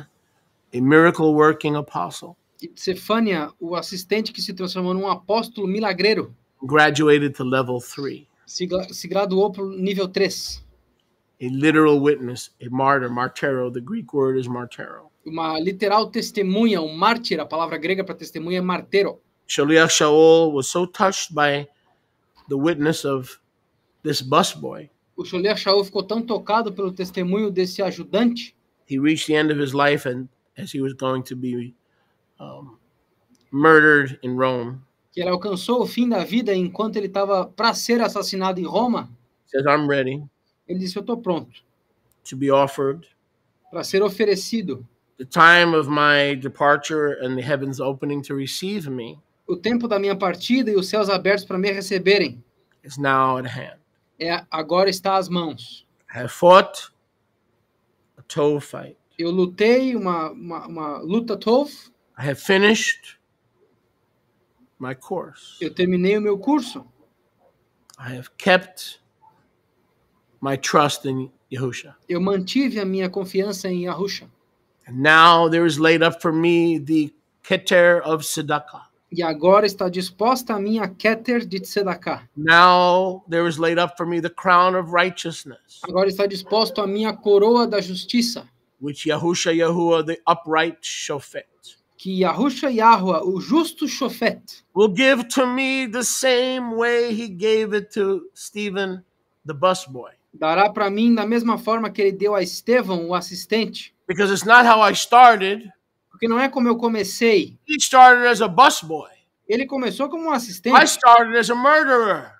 a miracle-working apostle, E Cefânia, o assistente que se transformou num apóstolo milagreiro, graduated to level 3, se graduou para o nível 3. a literal witness, a martyr, martero. The Greek word is martero. Uma literal testemunha, um mártir, a palavra grega para testemunha é martero. Shaliach Shaul was so touched by the witness of this busboy, O Sholiach Shaul ficou tão tocado pelo testemunho desse ajudante, he reached the end of his life, and as he was going to be murdered in Rome, que ele alcançou o fim da vida enquanto ele estava para ser assassinado em Roma. says, I'm ready Ele disse, eu estou pronto to be offered para ser oferecido. the time of my departure and the heavens opening to receive me O tempo da minha partida e os céus abertos para me receberem. is now at hand. Agora está às mãos. I have fought a Tov fight. Eu lutei uma luta Tov. I have finished my course. Eu terminei o meu curso. I have kept my trust in Yahushua. Eu mantive a minha confiança em Yahushua. And now there is laid up for me the keter of tzedakah. E agora está disposta a minha keter de tzedakah. Now there is laid up for me the crown of righteousness, Agora está disposto a minha coroa da justiça. which Yahushua Yahuwah, the upright shofet, Que Yahushua Yahuwah, o justo shofet, will give to me the same way he gave it to Stephen, the busboy. dará para mim da mesma forma que ele deu a Estevão, o assistente. Because it's not how I started. Porque não é como eu comecei. He started as a busboy. Ele começou como um I assistente. started as a murderer.